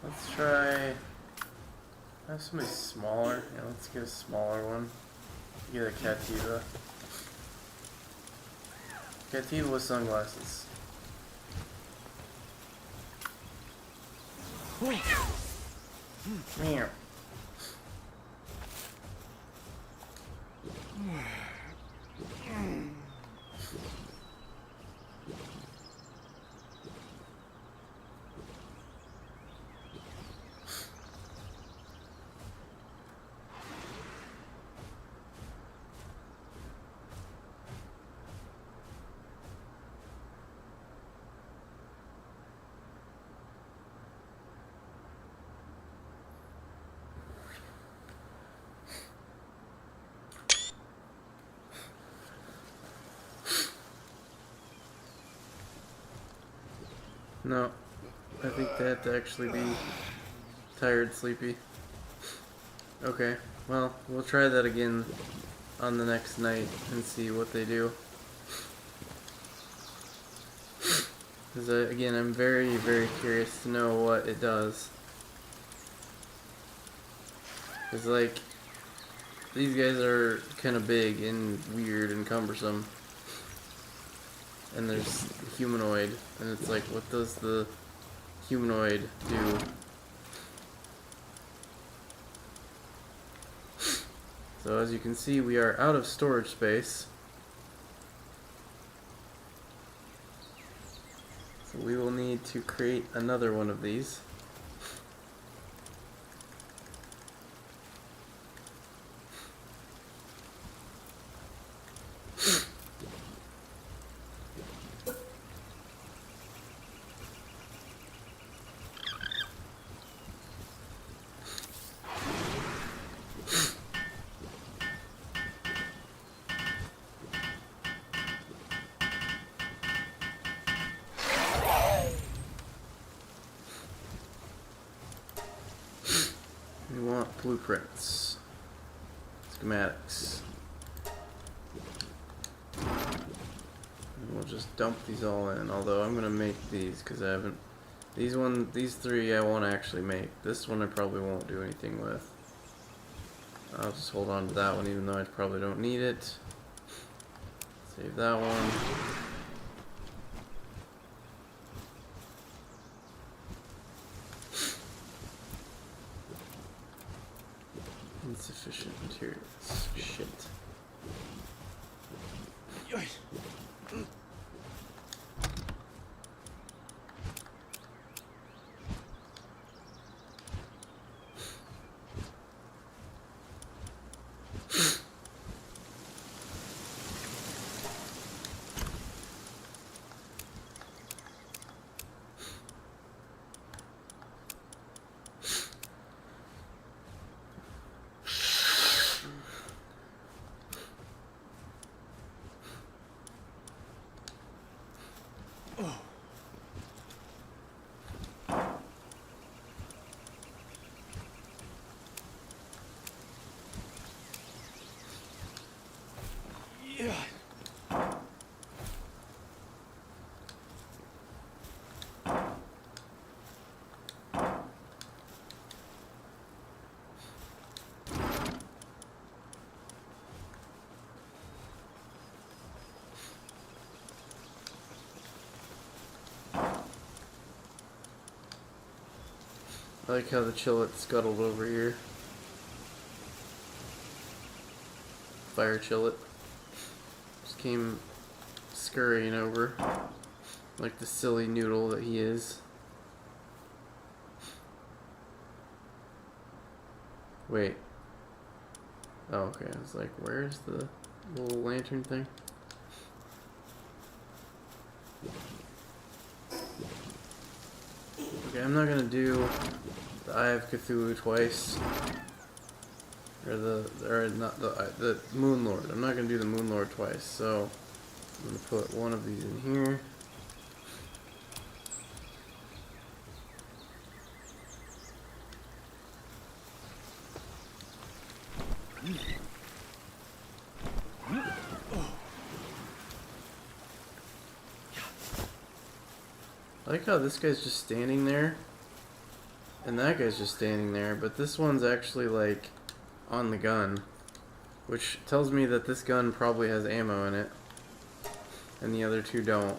[SPEAKER 1] Let's try... I have somebody smaller. Yeah, let's get a smaller one. Get a Cativa. Cativa with sunglasses. Meow. No, I think they have to actually be tired, sleepy. Okay, well, we'll try that again on the next night and see what they do. Because, again, I'm very, very curious to know what it does. Because, like, these guys are kind of big and weird and cumbersome. And there's humanoid, and it's like, what does the humanoid do? So as you can see, we are out of storage space. So we will need to create another one of these. We want blueprints, schematics. And we'll just dump these all in, although I'm gonna make these because I haven't, these three I won't actually make. This one I probably won't do anything with. I'll just hold on to that one even though I probably don't need it. Save that one. I like how the chillet scuttled over here. Fire chillet. Just came scurrying over. Like the silly noodle that he is. Wait. Oh, okay. I was like, where's the little lantern thing? Okay, I'm not gonna do the Eye of Cthulhu twice. Or not the Moon Lord. I'm not gonna do the Moon Lord twice, so I'm gonna put one of these in here. I like how this guy's just standing there, and that guy's just standing there, but this one's actually like on the gun, which tells me that this gun probably has ammo in it, and the other two don't.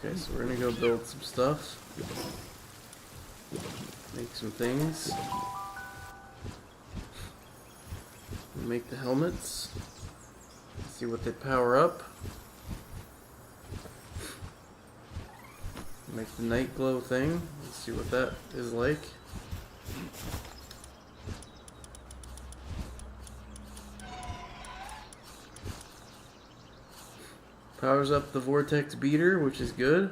[SPEAKER 1] Okay, so we're gonna go build some stuff. Make some things. Make the helmets. See what they power up. Make the night glow thing. Let's see what that is like. Powers up the vortex beater, which is good.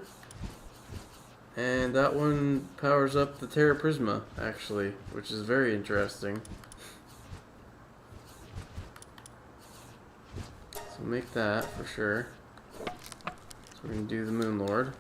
[SPEAKER 1] And that one powers up the Terra Prisma, actually, which is very interesting. So make that for sure. So we're going to do the Moon Lord.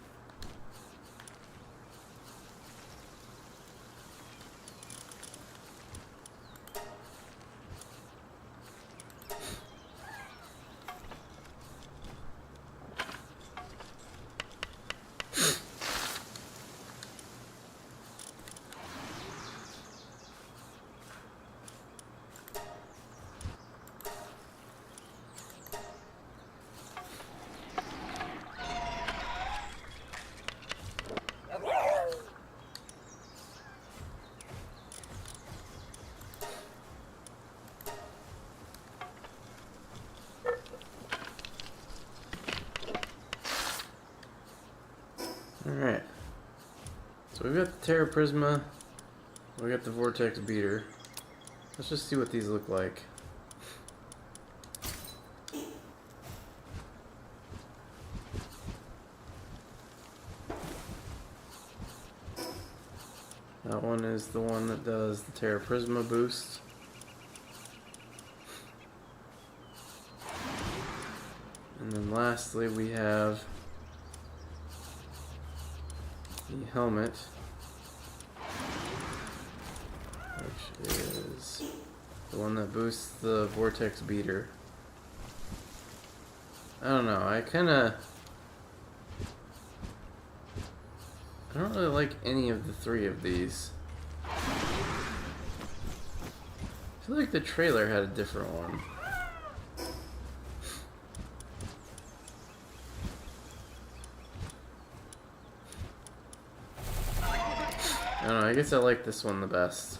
[SPEAKER 1] Alright. So we've got the Terra Prisma. We got the Vortex Beater. Let's just see what these look like. That one is the one that does the Terra Prisma boost. And then lastly we have the helmet, which is the one that boosts the Vortex Beater. I don't know, I don't really like any of the three of these. I feel like the trailer had a different one. don't know, I guess I like this one the best.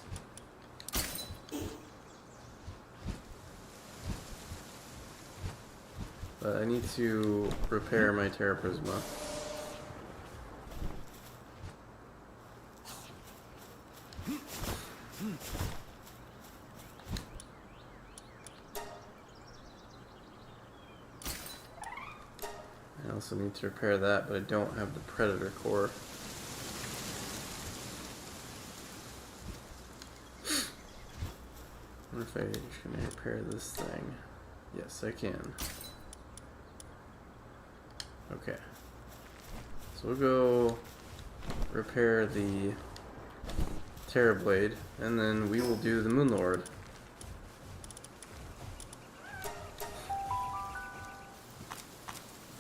[SPEAKER 1] But I need to repair my Terra Prisma. I also need to repair that, but I don't have the Predator core. I wonder if I can repair this thing. Yes, I can. Okay. So we'll go repair the Terra Blade, and then we will do the Moonlord.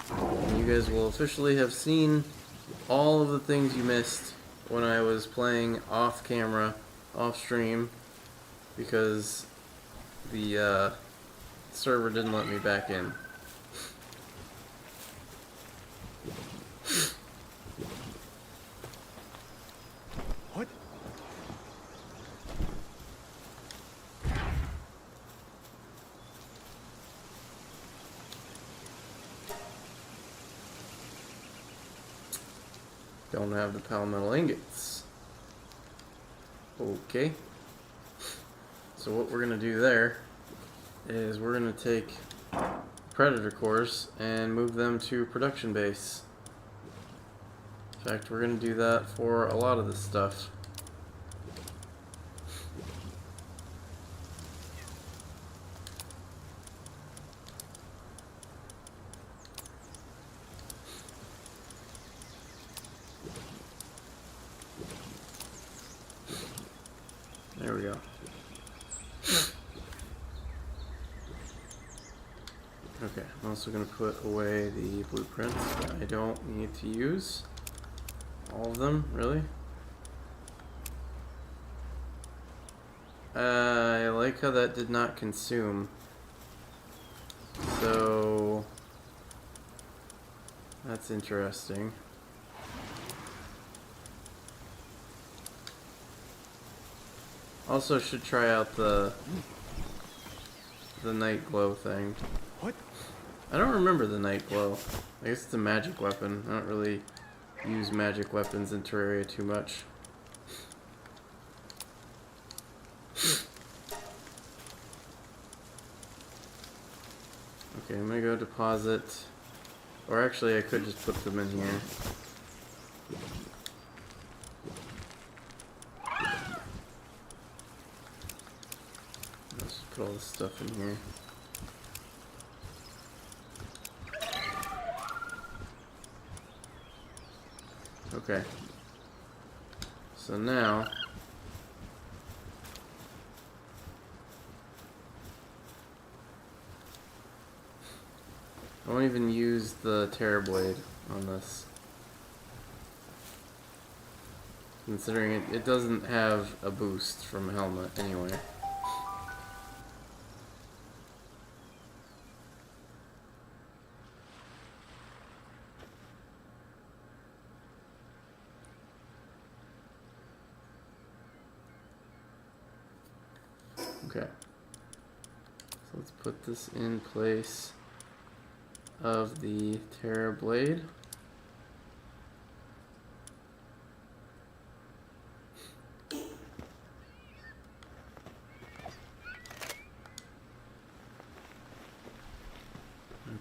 [SPEAKER 1] And you guys will officially have seen all of the things you missed when I was playing off camera, off stream, because the server didn't let me back in.
[SPEAKER 2] What?
[SPEAKER 1] Don't have the Palmetal ingots. Okay. So what we're gonna do there is we're gonna take Predator cores and move them to production base. In fact, we're gonna do that for a lot of this stuff. There we go. Okay, I'm also going to put away the blueprints that I don't need to use. All of them, really. I like how that did not consume. So that's interesting. Also should try out the night glow thing.
[SPEAKER 2] What?
[SPEAKER 1] I don't remember the night glow. I guess it's a magic weapon. I don't really use magic weapons in Terraria too much. Okay, I'm gonna go deposit. Or actually, I could just put them in here. Let's just put all this stuff in here. Okay. So now I won't even use the Terra Blade on this. Considering it doesn't have a boost from helmet anyway. Okay. So let's put this in place of the Terra Blade.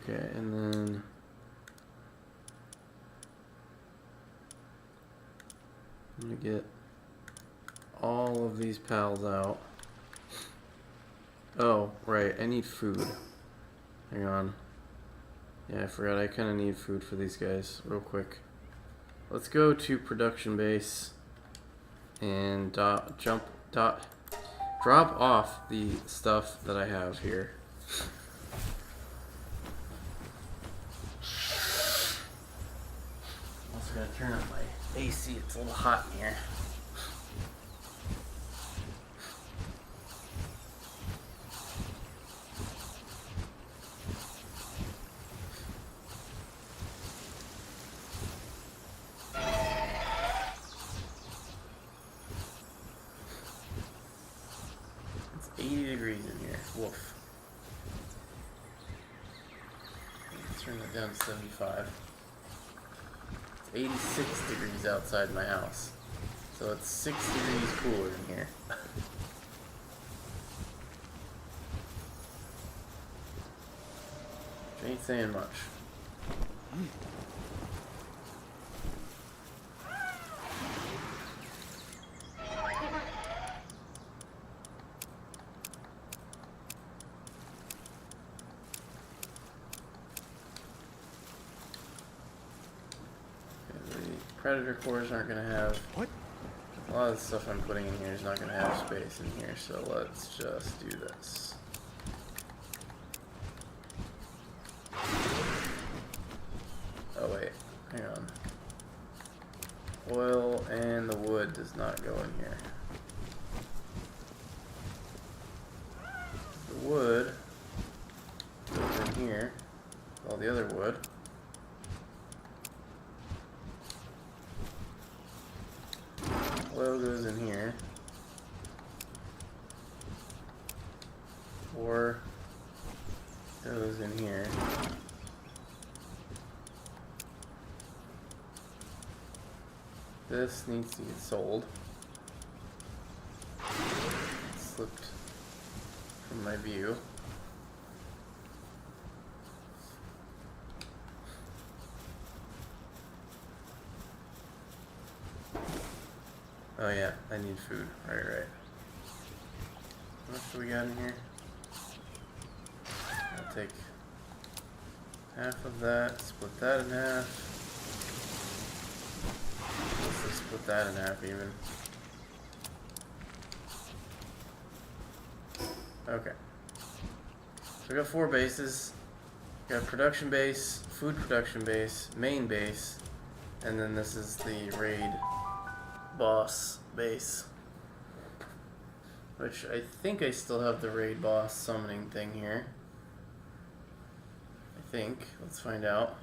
[SPEAKER 1] Okay, and then I'm gonna get all of these pals out. Oh, right, I need food. Hang on. Yeah, I forgot I kind of need food for these guys real quick. Let's go to production base and drop off the stuff that I have here. Also gotta turn up my AC, it's a little hot in here. Bring it down to 75. It's 86 degrees outside my house. So it's 6 degrees cooler in here. Which ain't saying much. Predator cores aren't going to have...
[SPEAKER 2] What?
[SPEAKER 1] A lot of the stuff I'm putting in here is not going to have space in here, so let's just do this. Oh wait, hang on. Oil and the wood does not go in here. The wood goes in here, all the other wood. Oil goes in here, or goes in here. This needs to get sold. It slipped from my view. Oh yeah, I need food. Right. How much do we got in here? I'll take half of that, split that in half. Let's just split that in half even. Okay. So we got 4 bases. We got production base, food production base, main base, and then this is the raid boss base, which I think I still have the raid boss summoning thing here. I think. Let's find out.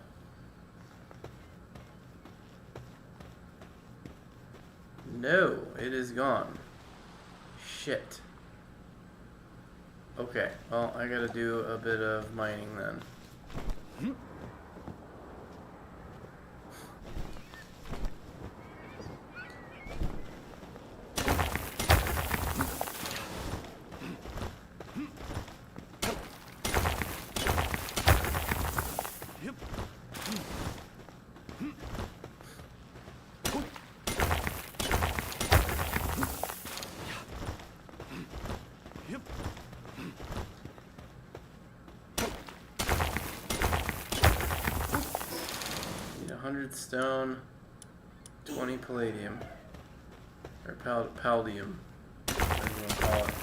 [SPEAKER 1] No, it is gone. Shit. Okay, well, I gotta do a bit of mining then. Need 100 stone, 20 palladium, or paldium, whatever you want to call it.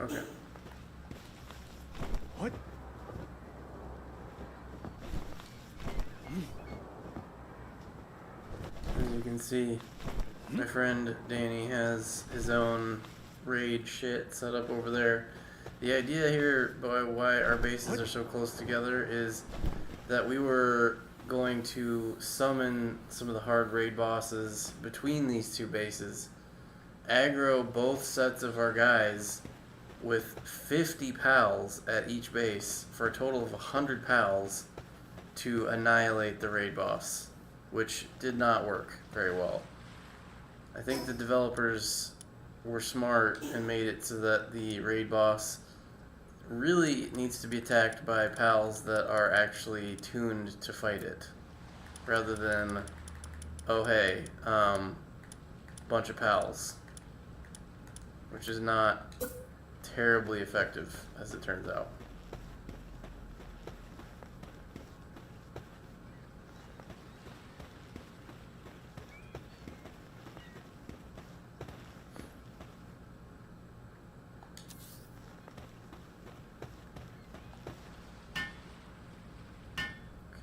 [SPEAKER 1] Okay.
[SPEAKER 2] What?
[SPEAKER 1] As you can see, my friend Danny has his own raid shit set up over there. The idea here by why our bases are so close together is that we were going to summon some of the hard raid bosses between these 2 bases, aggro both sets of our guys with 50 pals at each base for a total of 100 pals to annihilate the raid boss, which did not work very well. I think the developers were smart and made it so that the raid boss really needs to be attacked by pals that are actually tuned to fight it, rather than, oh hey, bunch of pals, which is not terribly effective, as it turns out.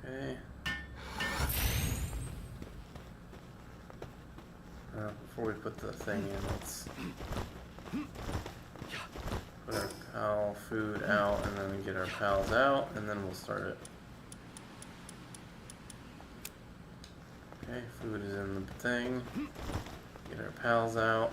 [SPEAKER 1] Okay. Before we put the thing in, let's put our pal food out, and then we get our pals out, and then we'll start it. Okay, food is in the thing. Get our pals out.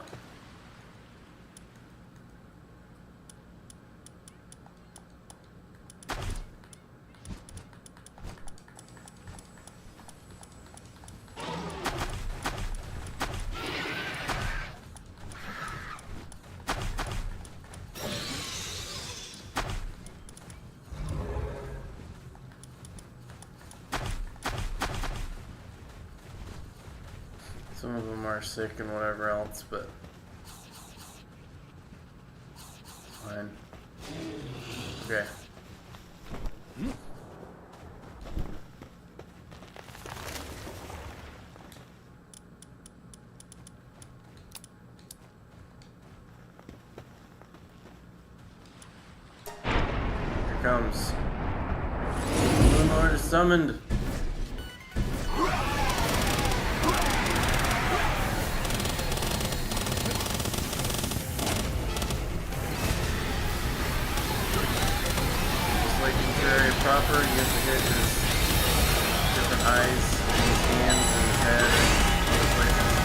[SPEAKER 1] Some of them are sick and whatever else, but fine. Okay. Here comes. The Lord is summoned. Proper, you have to hit his different eyes, his hands, and his head, and other places.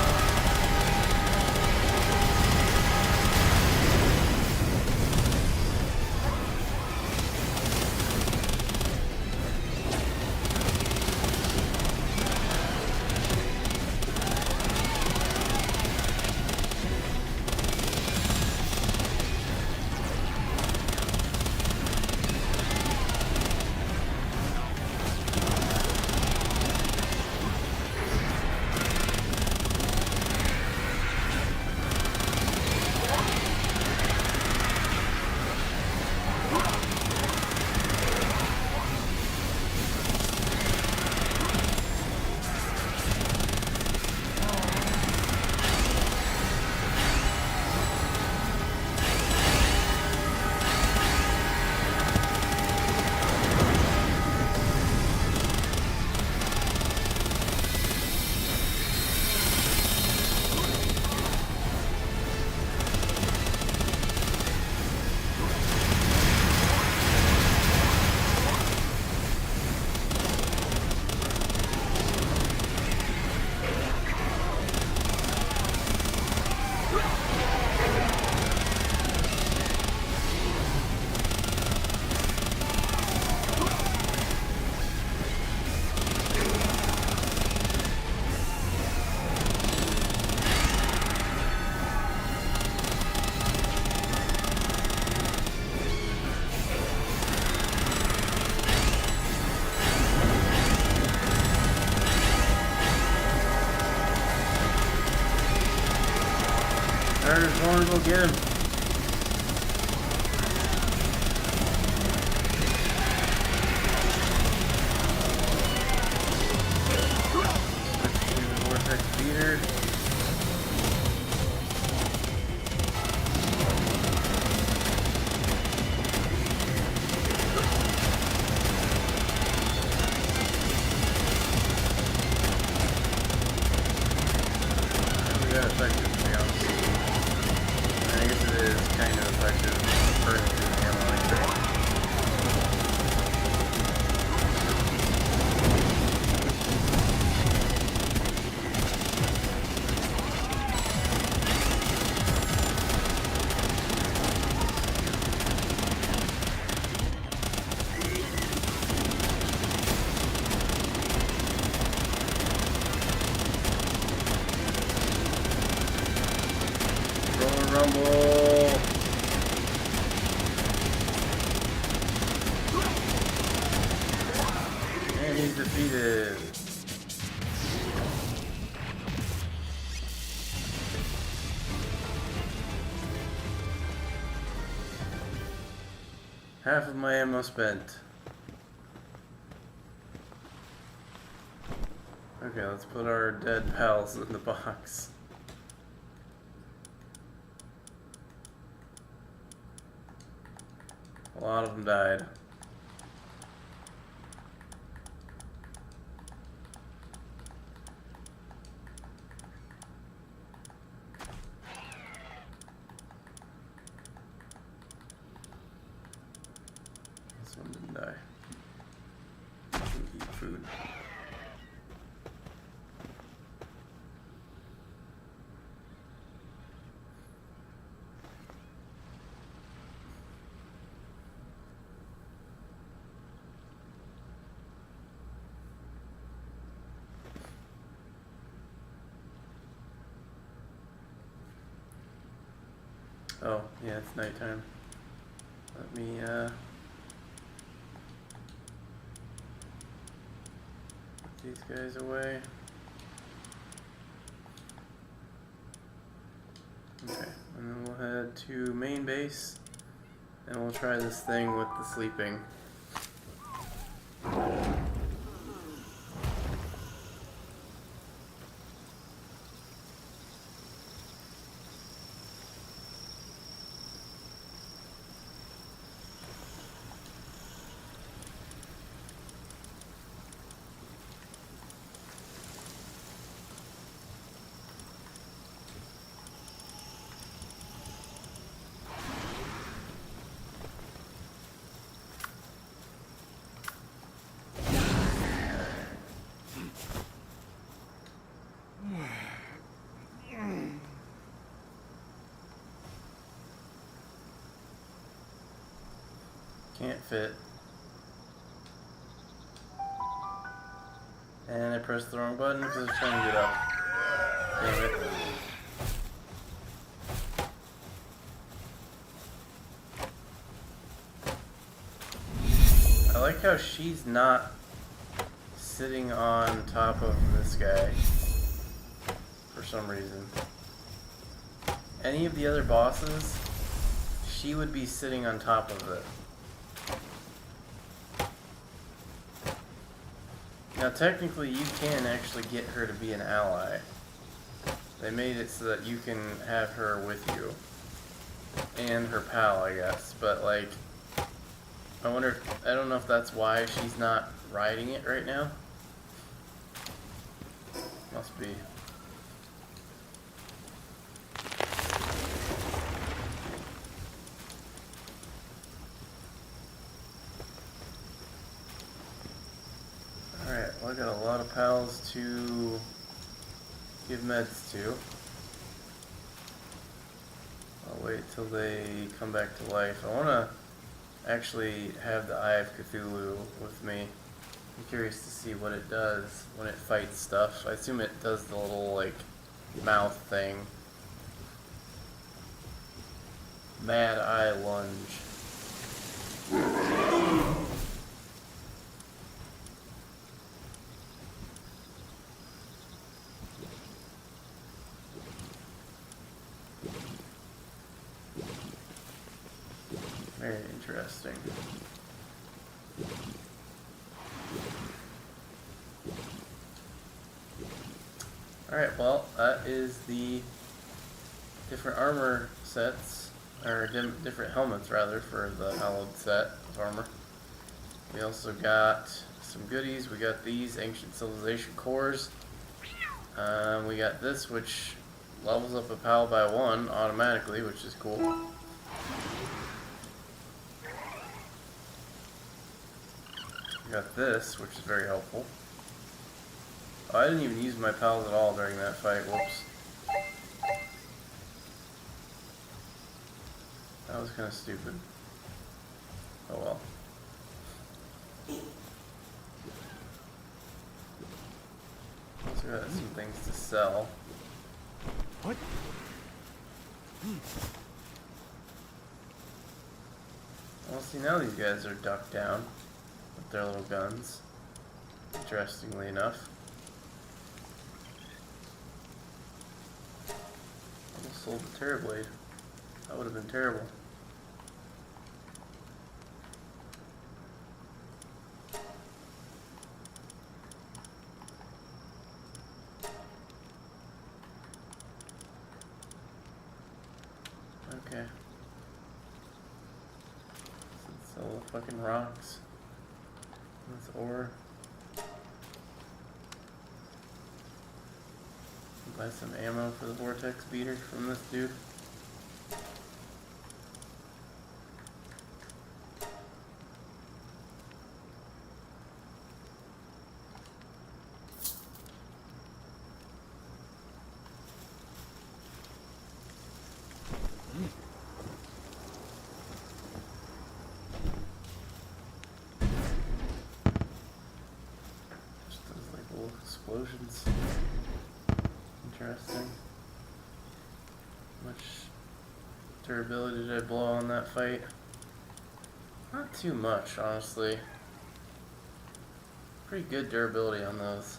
[SPEAKER 1] There's one, go get him. Vortex beater. That effective, to be honest. I guess it is kind of effective for the ammo like that. Rumble! And he's defeated. Half of my ammo spent. Okay, let's put our dead pals in the box. A lot of them died. This one didn't die. Eat food. Oh, yeah, it's nighttime. Let me, put these guys away. Okay, and then we'll head to main base, and we'll try this thing with the sleeping. Can't fit. And I pressed the wrong button because I was trying to get up. Damn it. I like how she's not sitting on top of this guy for some reason. Any of the other bosses, she would be sitting on top of it. Now technically you can actually get her to be an ally. They made it so that you can have her with you. And her pal, I guess. But like, I wonder, I don't know if that's why she's not riding it right now. Must be. Alright, well I got a lot of pals to give meds to. I'll wait till they come back to life. I want to actually have the Eye of Cthulhu with me. I'm curious to see what it does when it fights stuff. I assume it does the little, like, mouth thing. Mad Eye Lunge. Very interesting. Alright, well, that is the different armor sets, or different helmets rather, for the hallowed set of armor. We also got some goodies. We got these Ancient Civilization cores. We got this, which levels up a pal by 1 automatically, which is cool. We got this, which is very helpful. Oh, I didn't even use my pals at all during that fight. Whoops. That was kind of stupid. Oh well. Also got some things to sell.
[SPEAKER 2] What?
[SPEAKER 1] Well, see, now these guys are ducked down with their little guns. Interestingly enough. Almost sold the Terrorblade. That would have been terrible. Okay. Let's sell the fucking rocks. That's ore. Buy some ammo for the vortex beater from this dude. Just those like little explosions. Interesting. Much durability did I blow on that fight? Not too much, honestly. Pretty good durability on those.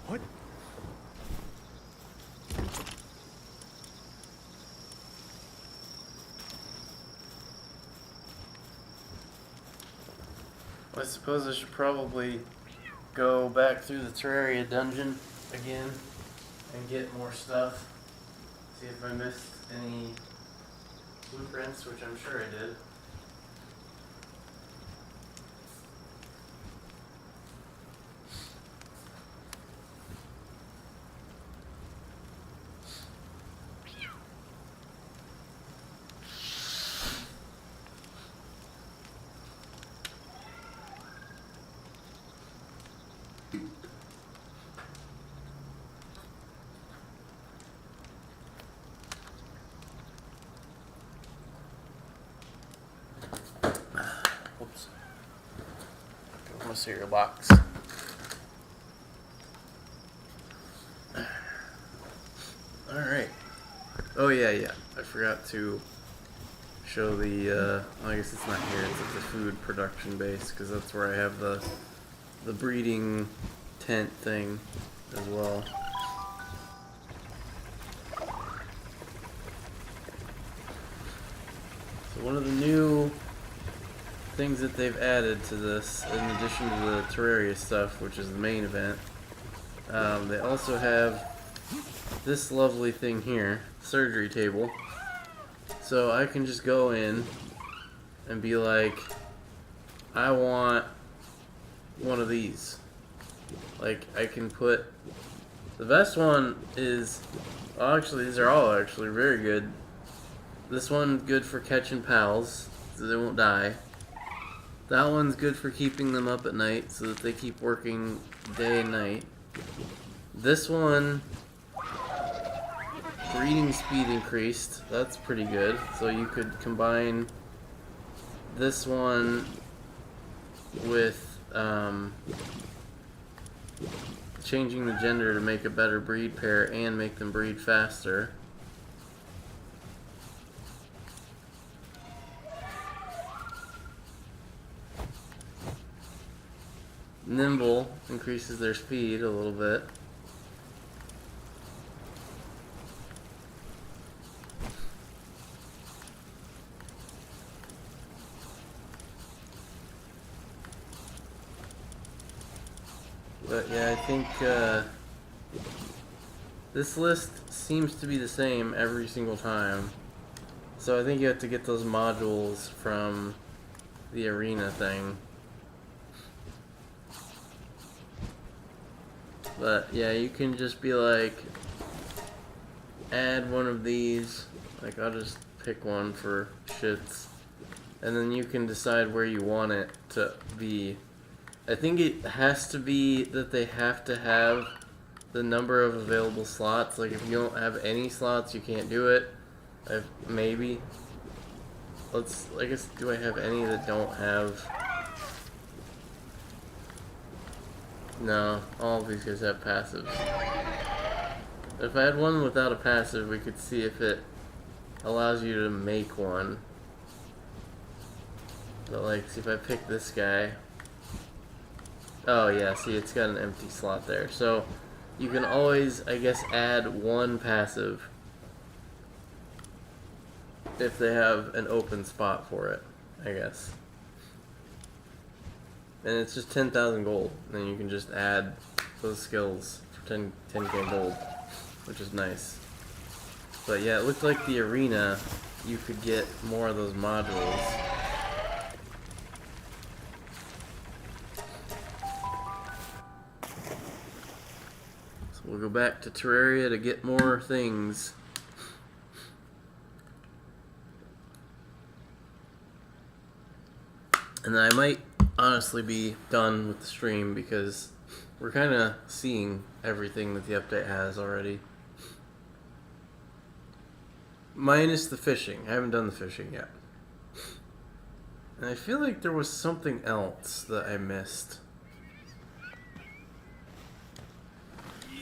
[SPEAKER 2] What?
[SPEAKER 1] I suppose I should probably go back through the Terraria dungeon again and get more stuff. See if I missed any blueprints, which I'm sure I did. Oops. Go my cereal box. Alright. Oh yeah. I forgot to show the, well, I guess it's not here, it's at the food production base, because that's where I have the breeding tent thing as well. So one of the new things that they've added to this, in addition to the Terraria stuff, which is the main event, they also have this lovely thing here, surgery table. So I can just go in and be like, I want one of these. Like, I can put, the best one is, well, actually these are all actually very good. This one's good for catching pals, so they won't die. That one's good for keeping them up at night, so that they keep working day and night. This one, breeding speed increased. That's pretty good. So you could combine this one with changing the gender to make a better breed pair and make them breed faster. Nimble increases their speed a little bit. But yeah, I think this list seems to be the same every single time. So I think you have to get those modules from the arena thing. But yeah, you can just be like, add one of these. Like, I'll just pick one for shits. And then you can decide where you want it to be. I think it has to be that they have to have the number of available slots. Like, if you don't have any slots, you can't do it. Maybe. I guess, do I have any that don't have? No, all of these guys have passives. If I had one without a passive, we could see if it allows you to make one. But like, see if I pick this guy. Oh yeah, see, it's got an empty slot there. So you can always, I guess, add one passive if they have an open spot for it, I guess. And it's just 10,000 gold. And then you can just add those skills for 10k gold, which is nice. But yeah, it looked like the arena, you could get more of those modules. So we'll go back to Terraria to get more things. And then I might honestly be done with the stream because we're kind of seeing everything that the update has already. Minus the fishing. I haven't done the fishing yet. And I feel like there was something else that I missed.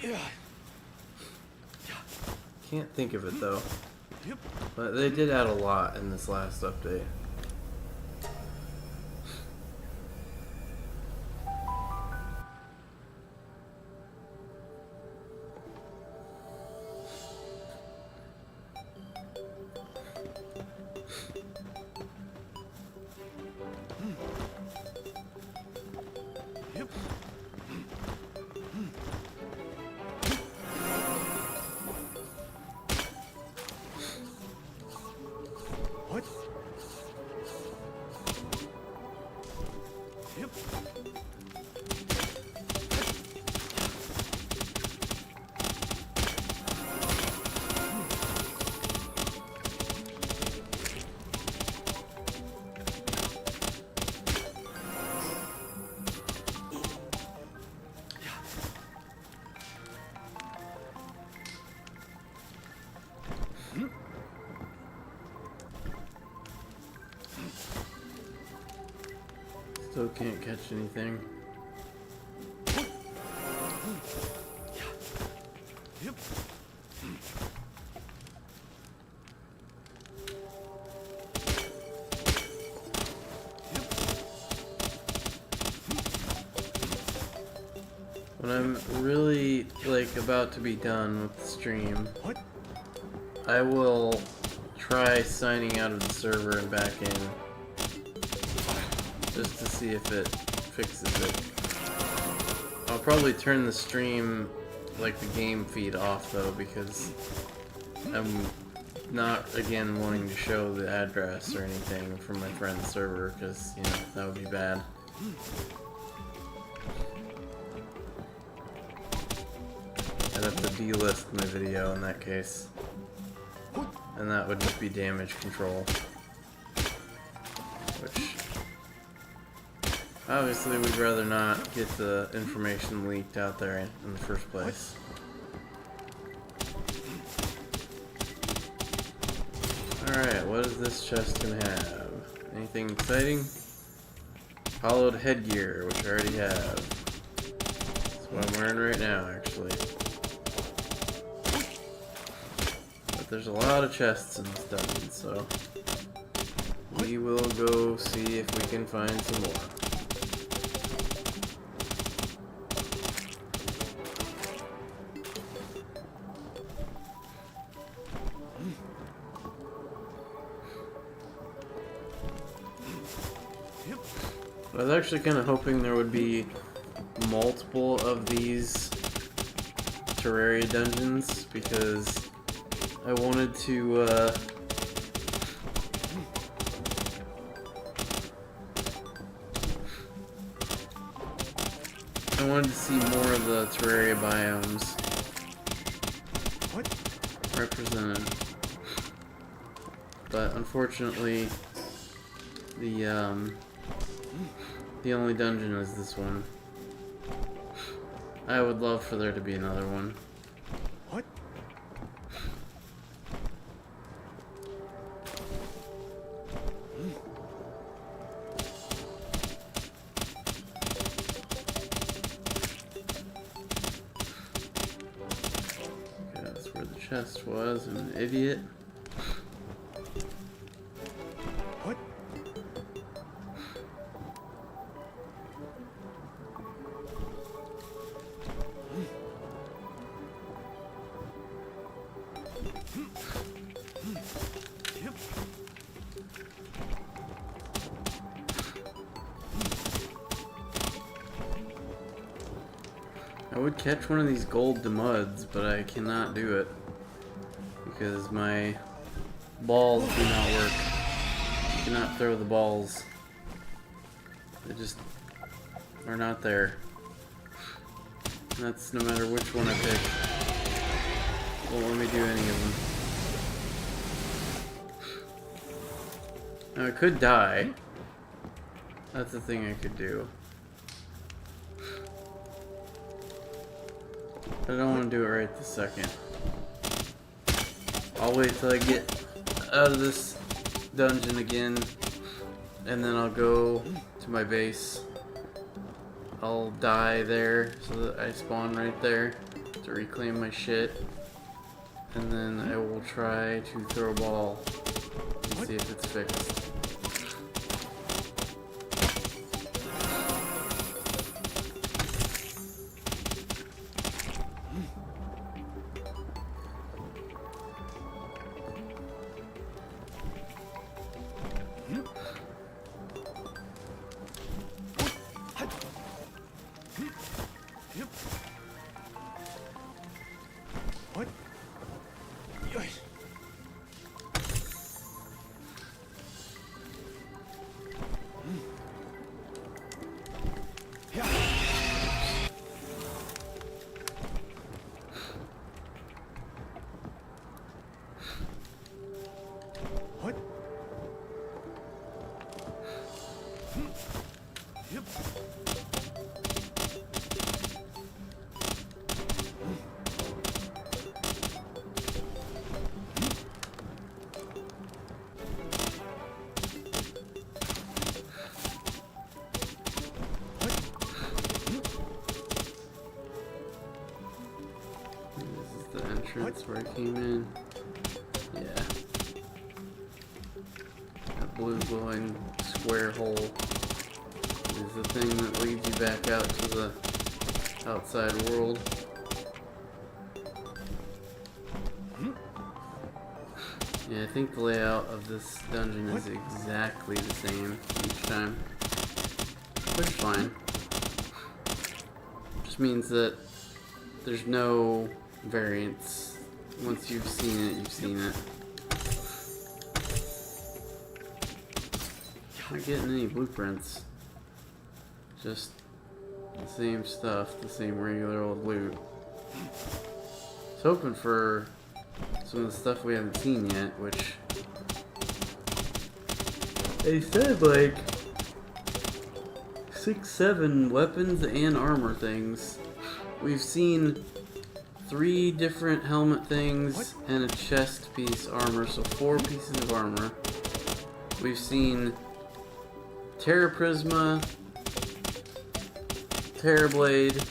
[SPEAKER 2] Yeah.
[SPEAKER 1] Can't think of it though. But they did add a lot in this last update.
[SPEAKER 2] What? Yep.
[SPEAKER 1] Still can't catch anything.
[SPEAKER 2] Yep.
[SPEAKER 1] When I'm really like about to be done with the stream,
[SPEAKER 2] What?
[SPEAKER 1] I will try signing out of the server and back in just to see if it fixes it. I'll probably turn the stream, like the game feed, off though, because I'm not again wanting to show the address or anything from my friend's server, because you know that would be bad. I'd have to delist my video in that case. And that would just be damage control. Which, obviously we'd rather not get the information leaked out there in the first place. Alright, what is this chest gonna have? Anything exciting? Hollowed headgear, which I already have. That's what I'm wearing right now, actually. There's a lot of chests in this dungeon, so we will go see if we can find some more. I was actually kind of hoping there would be multiple of these Terraria dungeons, because I wanted to, see more of the Terraria biomes represented. But unfortunately, the only dungeon is this one. I would love for there to be another one.
[SPEAKER 2] What?
[SPEAKER 1] Chest was. I'm an idiot.
[SPEAKER 2] What? Yep.
[SPEAKER 1] I would catch one of these gold demuds, but I cannot do it. Because my balls do not work. You cannot throw the balls. They just are not there. And that's no matter which one I pick. Won't let me do any of them. Now I could die. That's the thing I could do. But I don't want to do it right this second. I'll wait till I get out of this dungeon again, and then I'll go to my base. I'll die there so that I spawn right there to reclaim my shit, and then I will try to throw a ball and see if it's fixed.
[SPEAKER 2] What? Yoish. Yeah. What? Yep.
[SPEAKER 1] This is the entrance where I came in. Yeah. That blue glowing square hole is the thing that leads you back out to the outside world. Yeah, I think the layout of this dungeon is exactly the same each time. Which is fine. Just means that there's no variance. Once you've seen it, you've seen it. Not getting any blueprints. Just the same stuff, the same regular old loot. I was hoping for some of the stuff we haven't seen yet, which they said like 6-7 weapons and armor things. We've seen 3 different helmet things and a chest piece armor, so 4 pieces of armor. We've seen Terra Prisma, Terra Blade,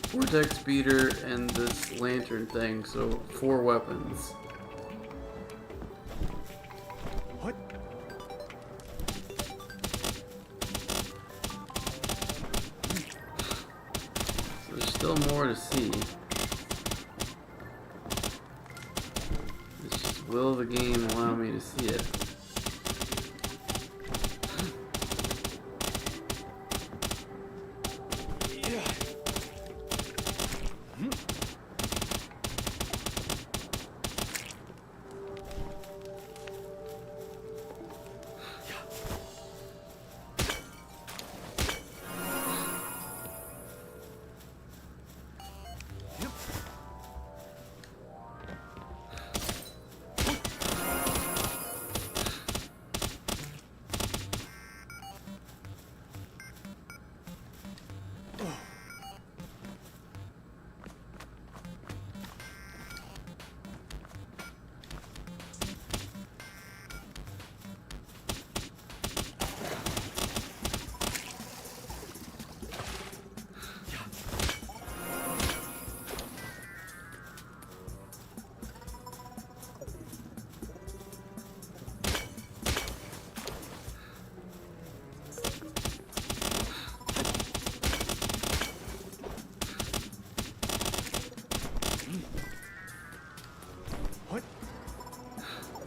[SPEAKER 1] Vortex Beater, and this lantern thing, so 4 weapons.
[SPEAKER 2] What?
[SPEAKER 1] So there's still more to see. It's just, will the game allow me to see it?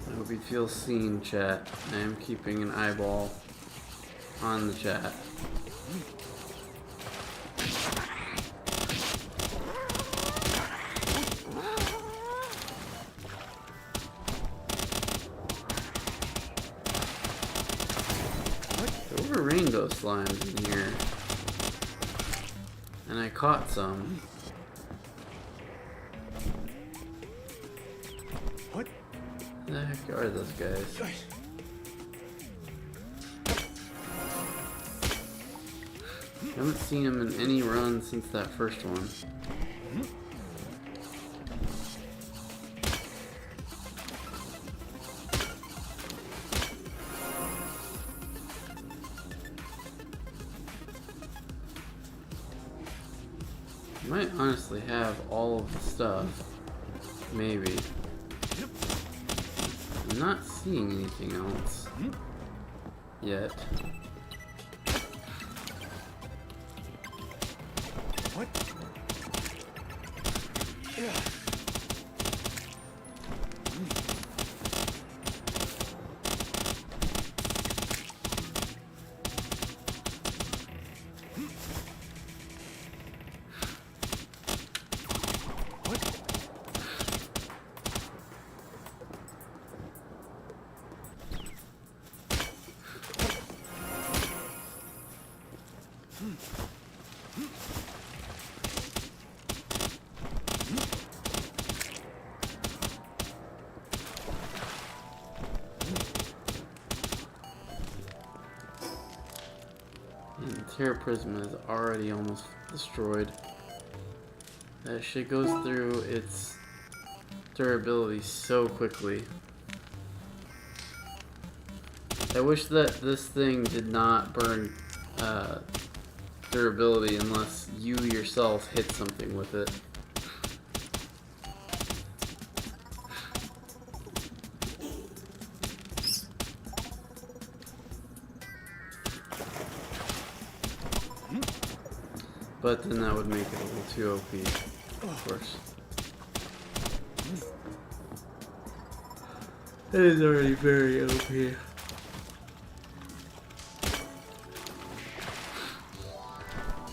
[SPEAKER 1] I hope you feel seen, chat. I am keeping an eyeball on the chat. There were rainbow slimes in here, and I caught some.
[SPEAKER 2] What?
[SPEAKER 1] Who the heck are those guys? I haven't seen them in any run since that first one. might honestly have all of the stuff. Maybe. I'm not seeing anything else yet.
[SPEAKER 2] What? Yeah.
[SPEAKER 1] And the Terra Prism is already almost destroyed. That shit goes through its durability so quickly. I wish that this thing did not burn durability unless you yourself hit something with it. But then that would make it a little too OP, of course. It is already very OP.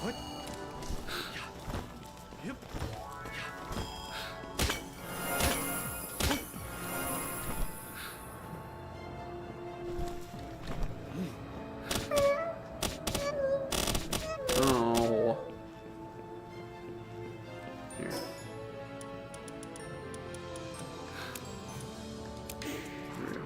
[SPEAKER 2] What? Yep.
[SPEAKER 1] Oh. Here. There we go.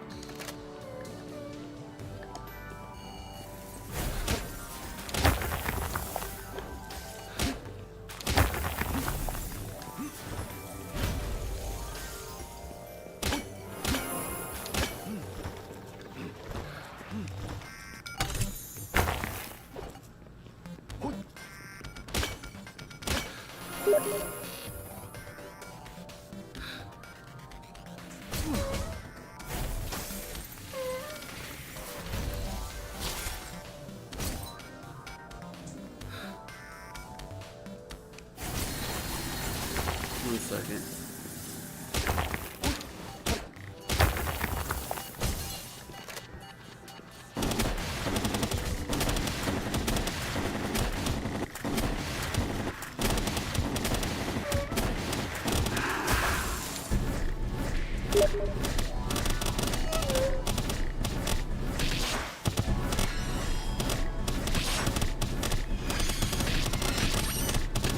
[SPEAKER 1] One second.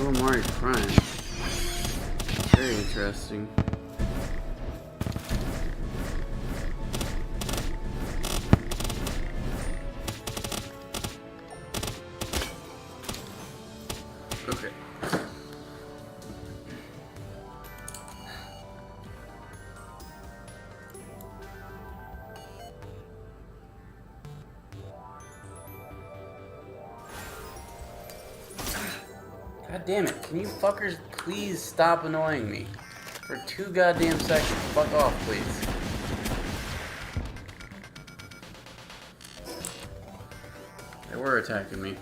[SPEAKER 1] Oh, Mario Prime. Very interesting. Okay. God damn it. Can you fuckers please stop annoying me? For 2 goddamn seconds. Fuck off, please. They were attacking me.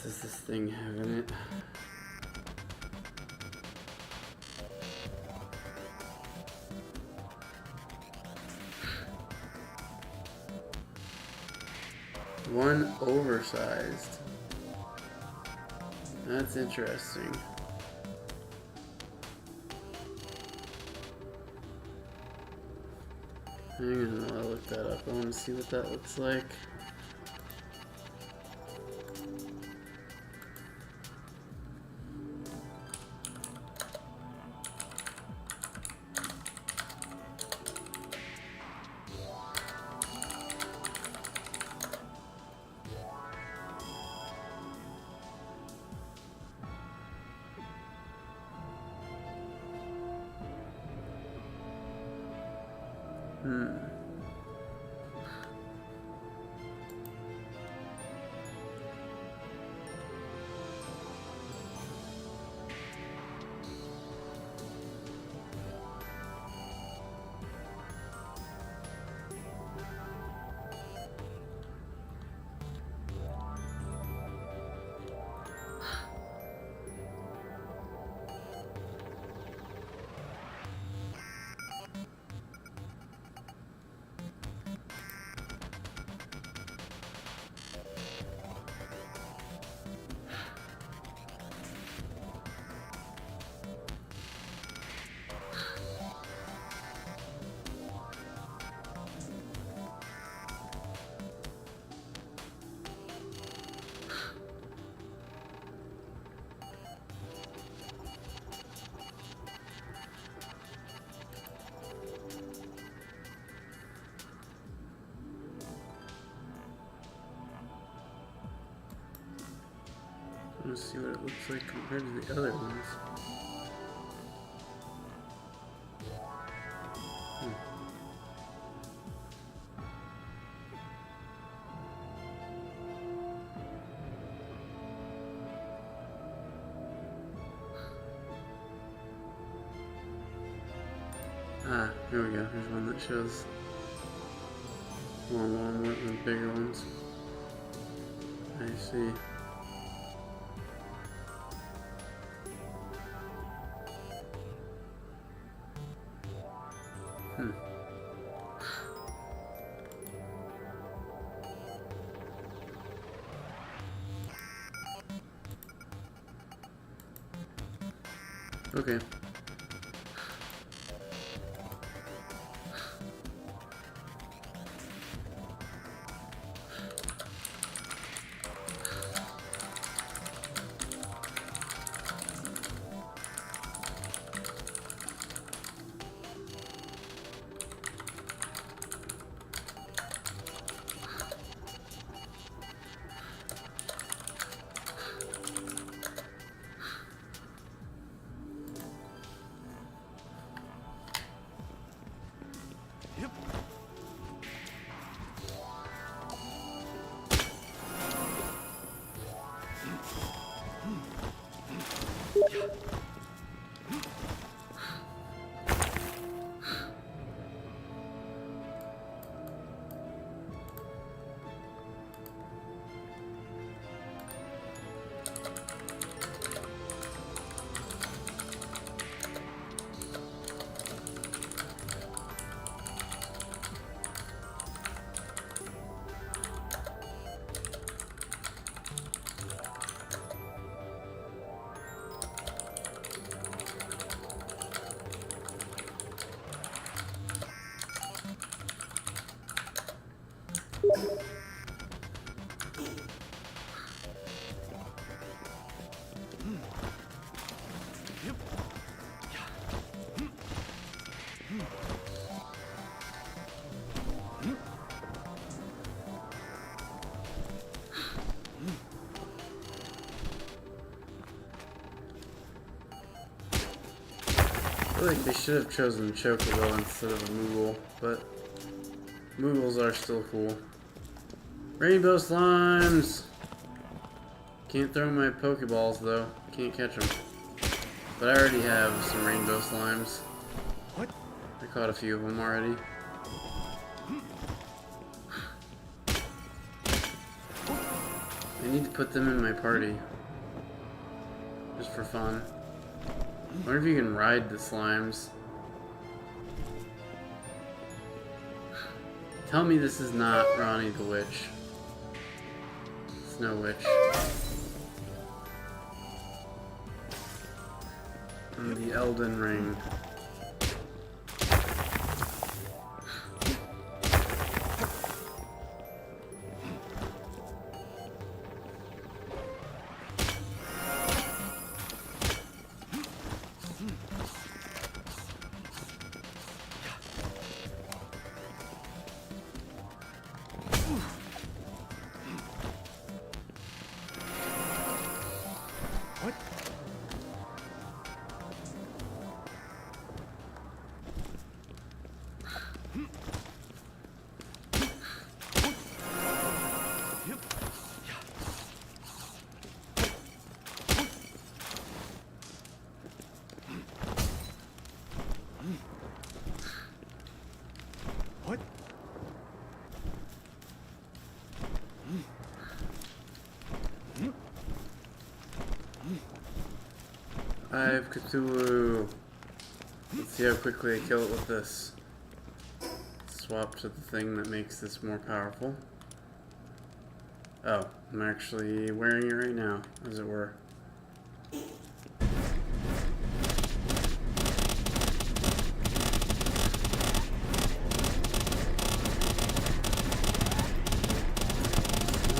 [SPEAKER 1] does this thing have in it? One oversized. That's interesting. Hang on while I look that up. I want to see what that looks like. Let's see what it looks like compared to the other ones. Ah, here we go. Here's one that shows one with the bigger ones. I see. Okay.
[SPEAKER 2] Yep.
[SPEAKER 1] I feel like they should have chosen Chocobo instead of a Moogle, but Moogles are still cool. Rainbow Slimes! Can't throw my Pokeballs though. Can't catch them. But I already have some Rainbow Slimes.
[SPEAKER 2] What?
[SPEAKER 1] I caught a few of them already. I need to put them in my party. Just for fun. I wonder if you can ride the slimes. Tell me this is not Ronnie the Witch. Snow Witch. And the Elden Ring.
[SPEAKER 2] What? What?
[SPEAKER 1] I've Cthulhu. Let's see how quickly I kill it with this. Swap to the thing that makes this more powerful. Oh, I'm actually wearing it right now, as it were.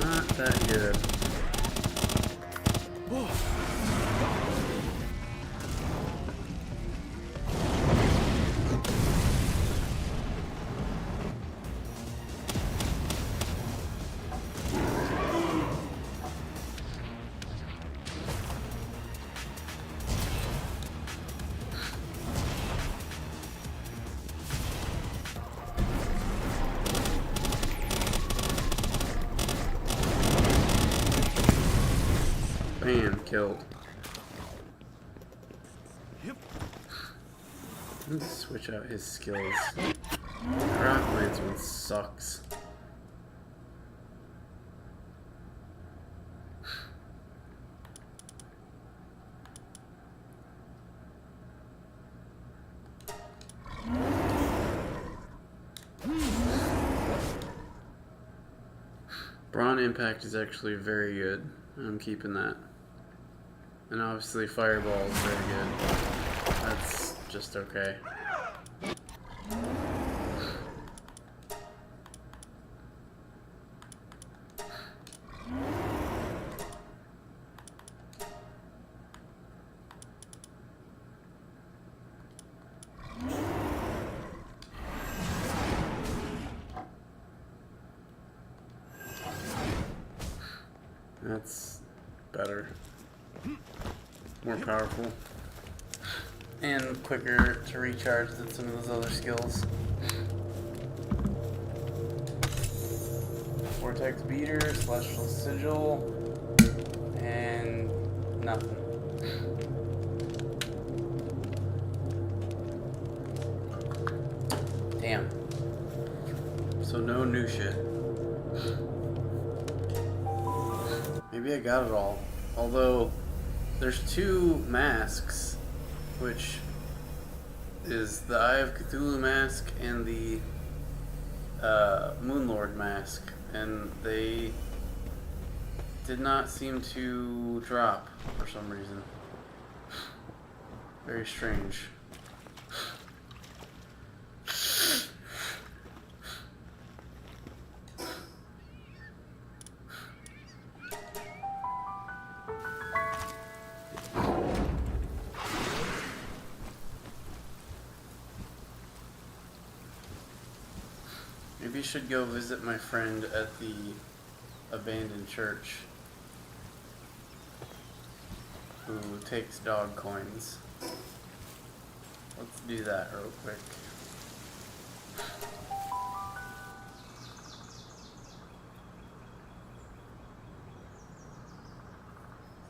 [SPEAKER 1] Not that good. Bam, killed. Let's switch out his skills. Rock Lance one sucks. Brawn Impact is actually very good. I'm keeping that. And obviously Fireball is very good. That's just okay. That's better. More powerful. And quicker to recharge than some of those other skills. Vortex Beater, Celestial Sigil, and nothing. Damn. So no new shit. Maybe I got it all. Although, there's two masks, which is the Eye of Cthulhu mask and the Moonlord mask, and they did not seem to drop for some reason. Very strange. Maybe you should go visit my friend at the abandoned church who takes dog coins. Let's do that real quick.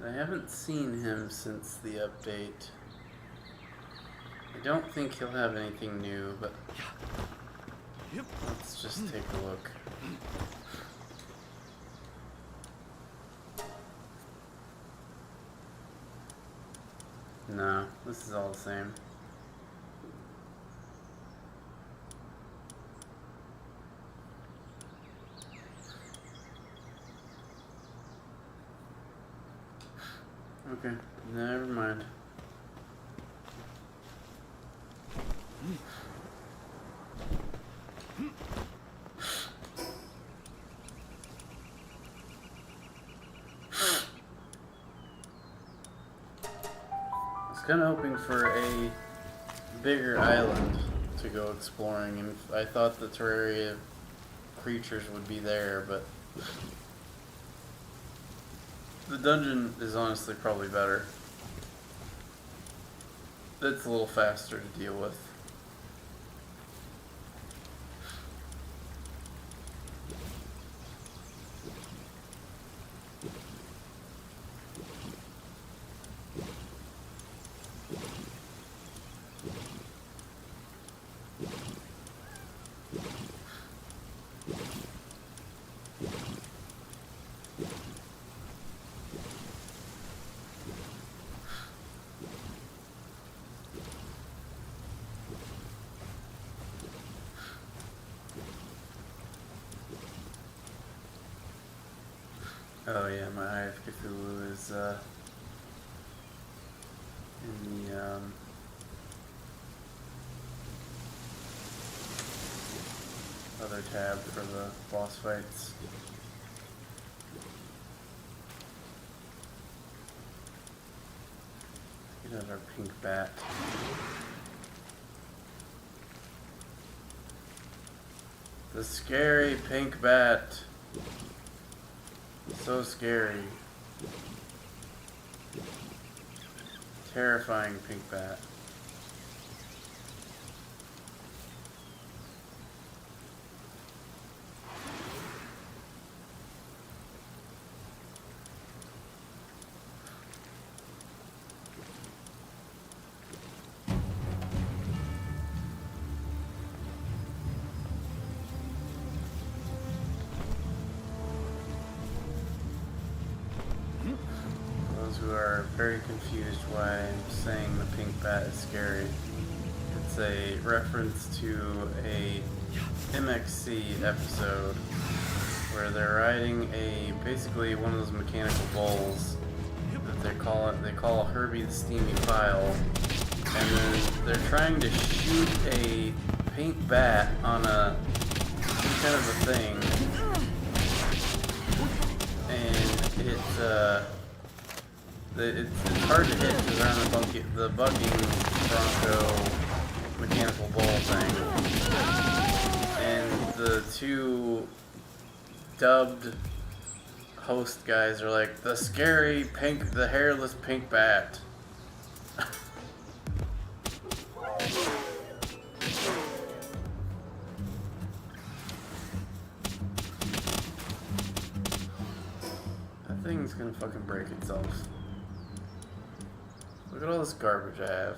[SPEAKER 1] I haven't seen him since the update. I don't think he'll have anything new, but let's just take a look. No, this is all the same. Okay, never mind. I was kind of hoping for a bigger island to go exploring, and I thought the Terraria creatures would be there, but the dungeon is honestly probably better. It's a little faster to deal with. Oh yeah, my Eye of Cthulhu is in the other tab for the boss fights. Get another pink bat. The scary pink bat. So scary. Terrifying pink bat. Who are very confused why I'm saying the pink bat is scary. It's a reference to a MXC episode where they're riding basically one of those mechanical bulls that they call Herbie the Steamy File, and then they're trying to shoot a pink bat on some kind of a thing, and it's hard to hit because they're on the bucking bronco mechanical bull thing. And the two dubbed host guys are like, the scary the hairless pink bat. That thing's gonna fucking break itself. Look at all this garbage I have.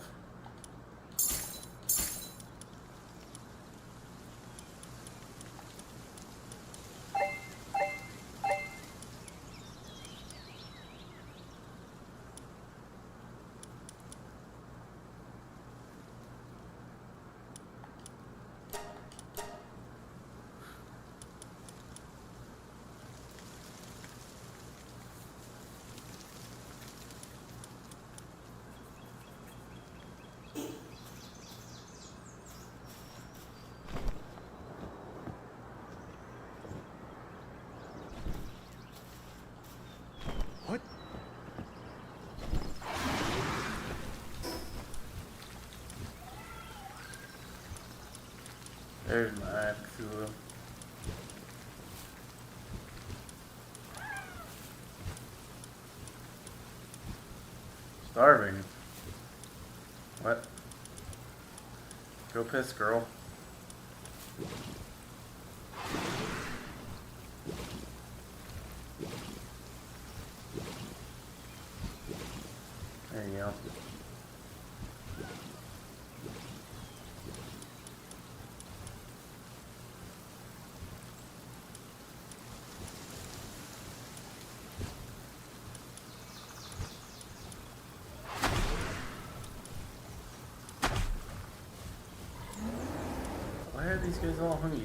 [SPEAKER 2] What?
[SPEAKER 1] There's my Eye of Cthulhu. Starving. What? Go piss, girl. There you go. these guys all hungry?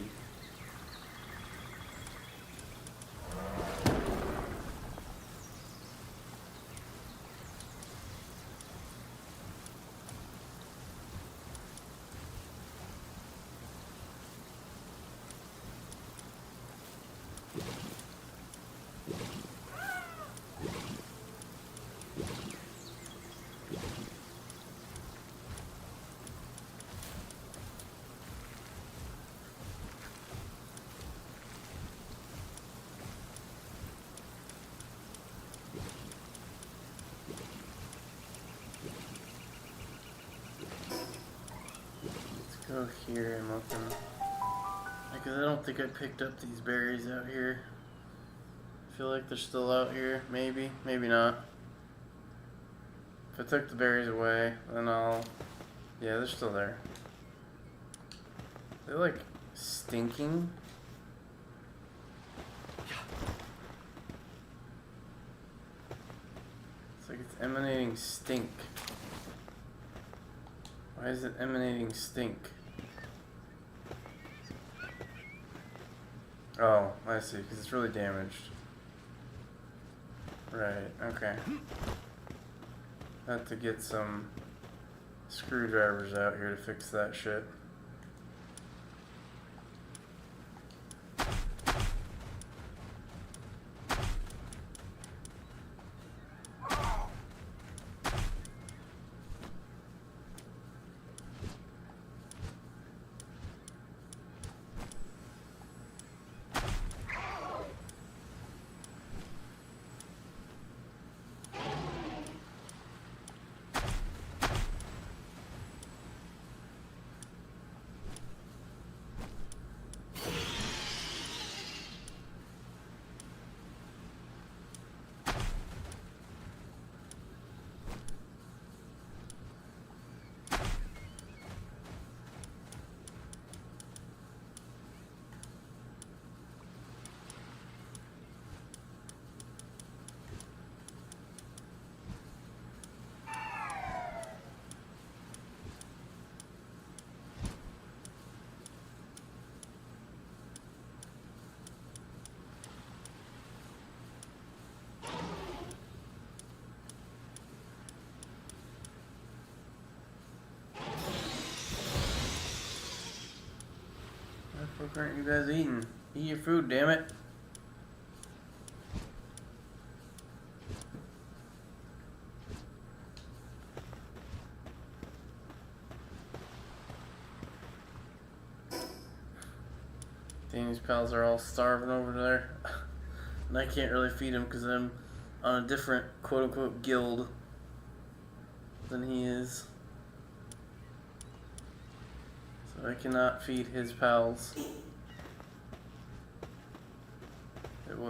[SPEAKER 1] Go here and look them. Because I don't think I picked up these berries out here. I feel like they're still out here. Maybe. Maybe not. If I took the berries away, then I'll... Yeah, they're still there. They're like stinking. It's like it's emanating stink. Why is it emanating stink? Oh, I see, because it's really damaged. Right, okay. I have to get some screwdrivers out here to fix that shit. What aren't you guys eating? Eat your food, damn it. Danny's pals are all starving over there. And I can't really feed him because I'm on a different quote-unquote guild than he is. So I cannot feed his pals.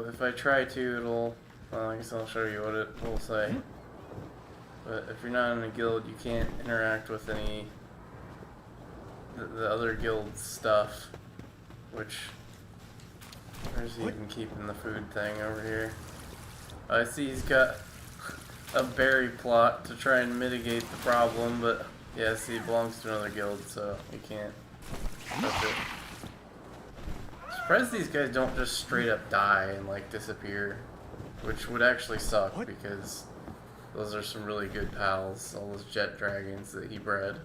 [SPEAKER 1] If I try to, it'll... Well, I guess I'll show you what it will say. But if you're not in a guild, you can't interact with any... the other guild's stuff. Which... Where's he even keeping the food thing over here? I see he's got a berry plot to try and mitigate the problem, but... Yeah, see, it belongs to another guild, so you can't touch it. Surprised these guys don't just straight up die and like disappear, which would actually suck because those are some really good pals, all those jet dragons that he bred.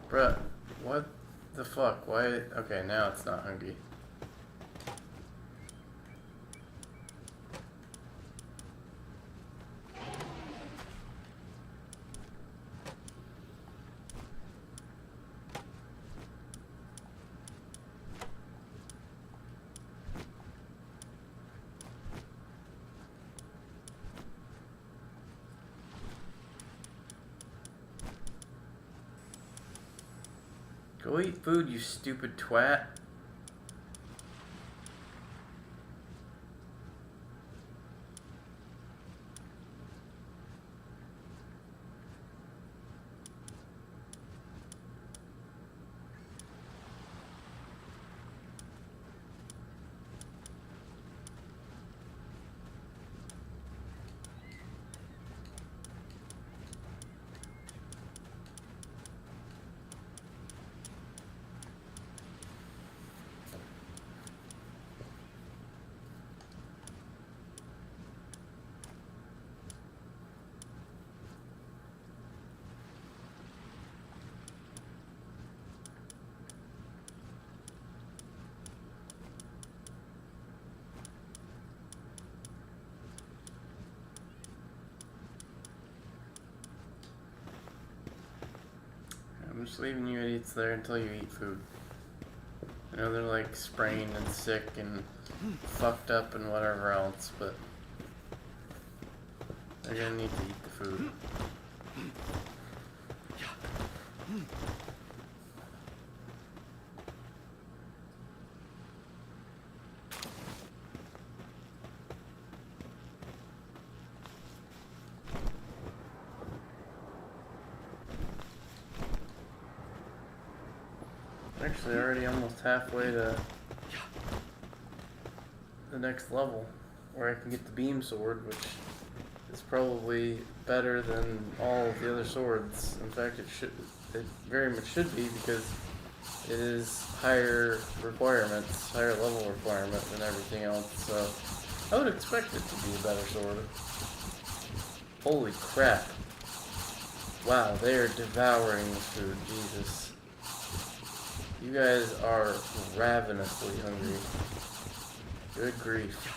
[SPEAKER 1] Bruh, what the fuck? Why? Okay, now it's not hungry. Go eat food, you stupid twat. just leaving you idiots there until you eat food. I know they're like sprained and sick and fucked up and whatever else, but they're gonna need to eat the food. Actually, already almost halfway to the next level, where I can get the beam sword, which is probably better than all of the other swords. In fact, it very much should be, because it is higher requirements, higher level requirement than everything else. So I would expect it to be a better sword. Holy crap! Wow, they are devouring the food. Jesus. You guys are ravenously hungry. Good grief.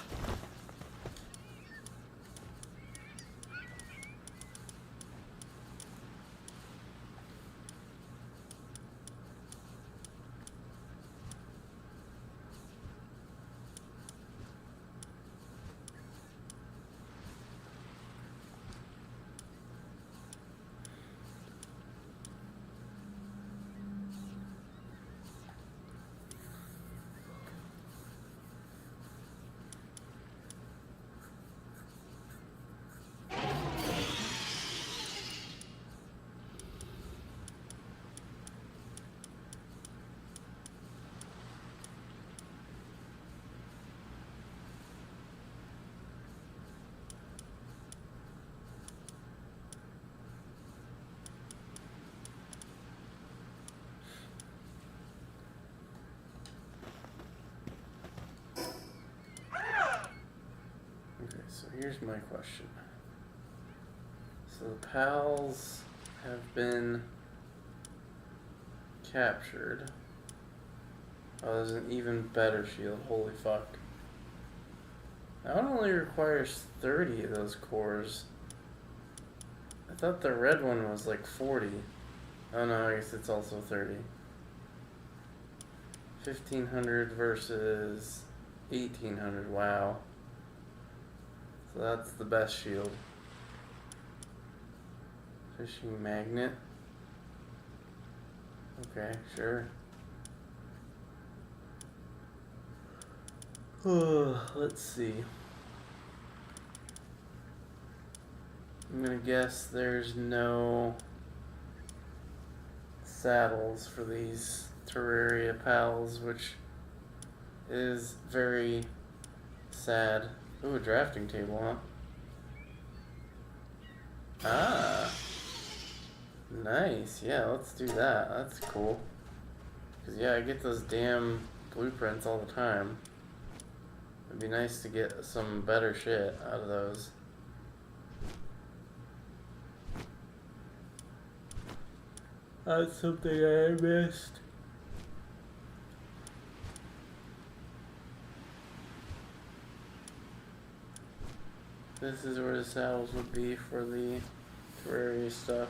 [SPEAKER 1] Okay, so here's my question. So the pals have been captured. Oh, there's an even better shield. Holy fuck. That one only requires 30 of those cores. I thought the red one was like 40. Oh no, I guess it's also 30. 1500 versus 1800. Wow. So that's the best shield. Fishing magnet. Okay, sure. Let's see. I'm gonna guess there's no saddles for these Terraria pals, which is very sad. Ooh, a drafting table, huh? Ah. Nice. Yeah, let's do that. That's cool. Because, yeah, I get those damn blueprints all the time. It'd be nice to get some better shit out of those. That's something I missed. This is where the saddles would be for the Terraria stuff.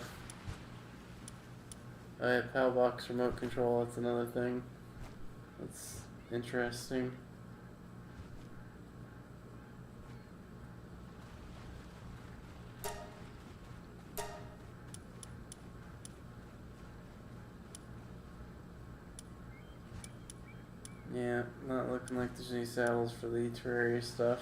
[SPEAKER 1] I have PAL box remote control, that's another thing. That's interesting. Yeah, not looking like there's any saddles for the Terraria stuff.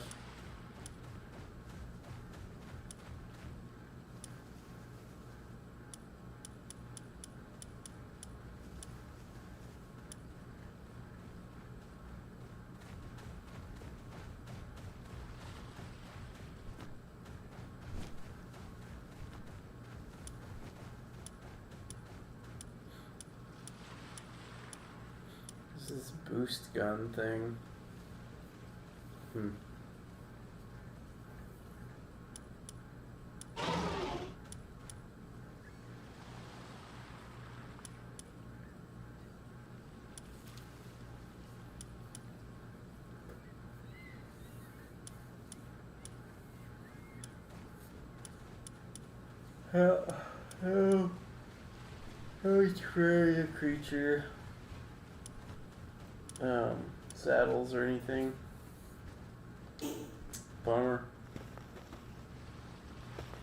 [SPEAKER 1] This boost gun thing. Help. Oh, Terraria creature. Saddles or anything. Bummer.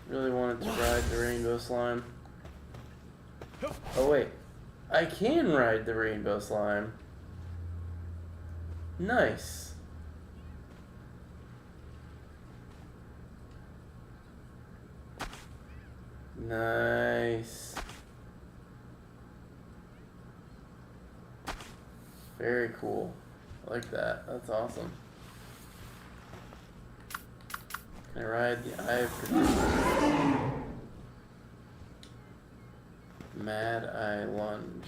[SPEAKER 1] Really wanted to ride the rainbow slime. Oh wait, I can ride the rainbow slime. Nice. Nice. Very cool. I like that. That's awesome. Can I ride the Eye of Cthulhu? Mad Eye Lunge.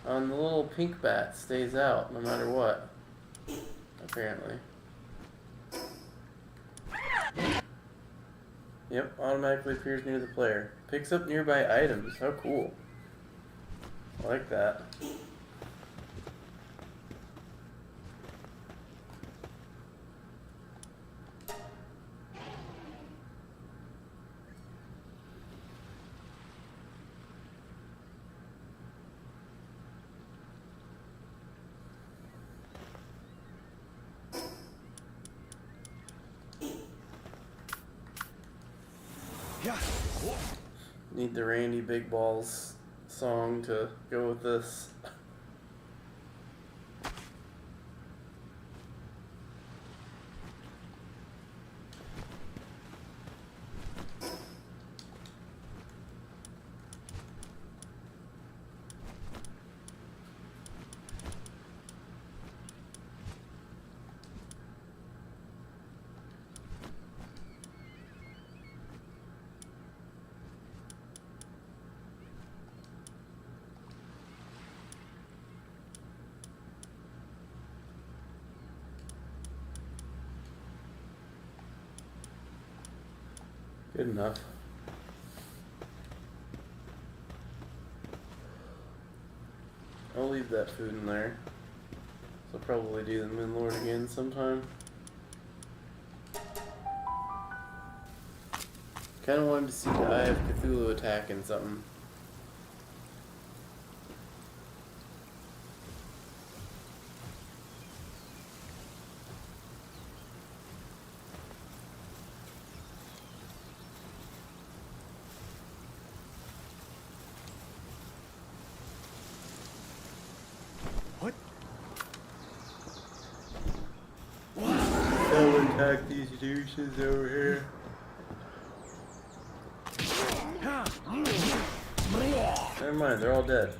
[SPEAKER 1] The little pink bat stays out no matter what. Apparently. Yep, automatically appears near the player. Picks up nearby items. How cool. I like that. Need the Randy Big Balls song to go with this. Good enough. I'll leave that food in there. So I'll probably do the Moon Lord again sometime. Kinda wanted to see the Eye of Cthulhu attacking something.
[SPEAKER 2] What?
[SPEAKER 1] I'll attack these douches over here. Never mind, they're all dead.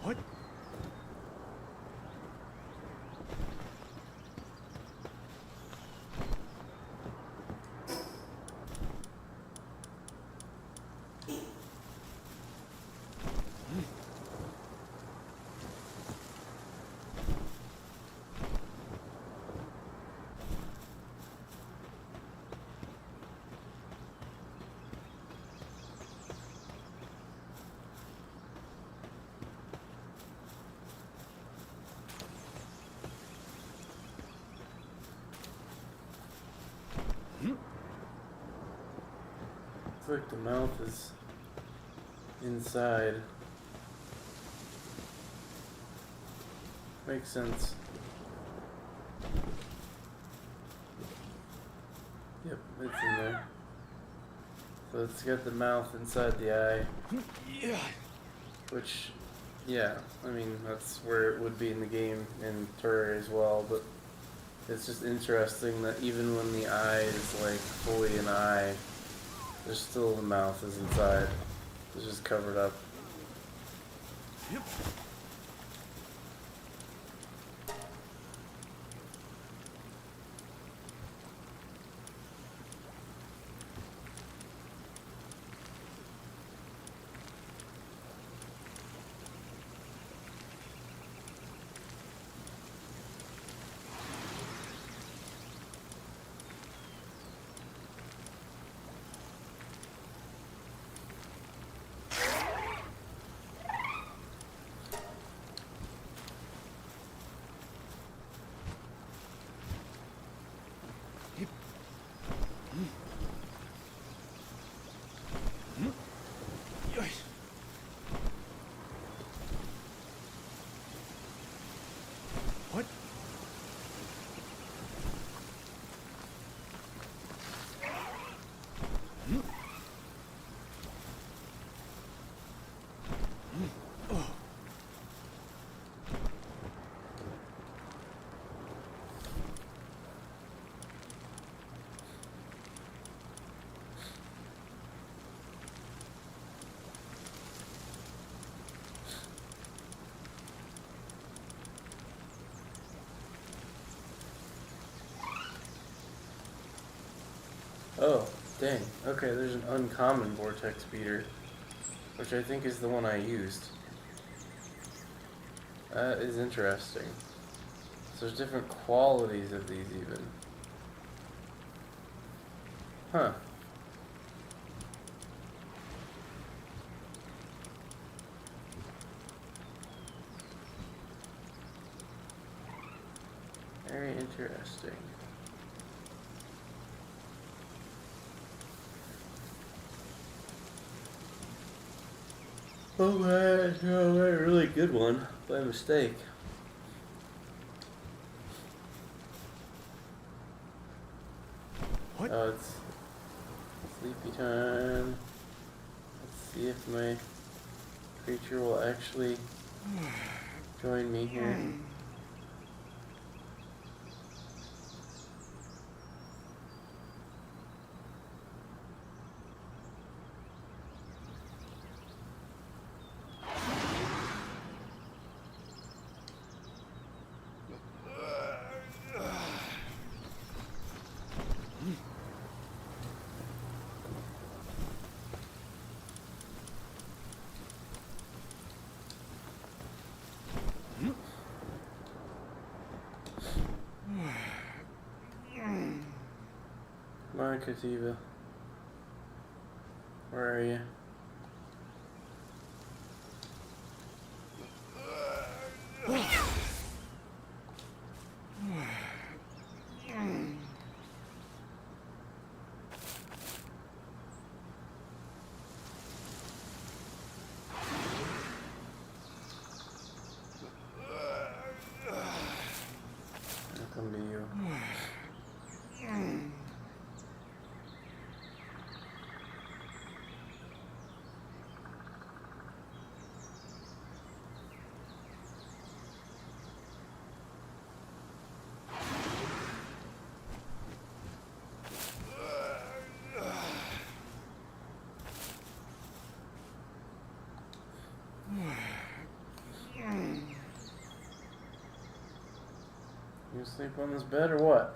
[SPEAKER 2] What?
[SPEAKER 1] Looks like the mouth is inside. Makes sense. Yep, it's in there. So it's got the mouth inside the eye,
[SPEAKER 2] Yeah.
[SPEAKER 1] which, yeah, I mean, that's where it would be in the game in Terraria as well, but it's just interesting that even when the eye is like fully an eye, there's still the mouth is inside. It's just covered up.
[SPEAKER 2] Yep.
[SPEAKER 1] Oh, dang. Okay, there's an uncommon vortex beater, which I think is the one I used. That is interesting. So there's different qualities of these even. Huh. Very interesting. Oh man, oh, a really good one by mistake.
[SPEAKER 2] What?
[SPEAKER 1] Oh, it's sleepy time. Let's see if my creature will actually join me here. Come on, Kativa. Where are you? I'll come to you. You sleep on this bed or what?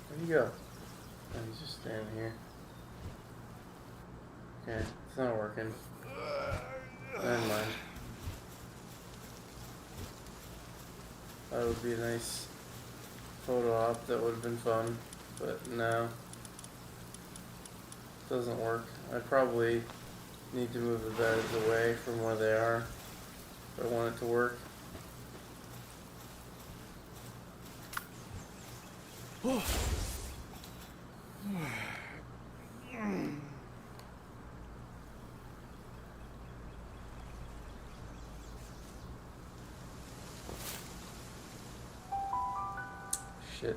[SPEAKER 1] Where'd you go? Oh, he's just standing here. Okay, it's not working. Never mind. That would be a nice photo op, that would have been fun, but no. Doesn't work. I probably need to move the beds away from where they are if I want it to work. Shit.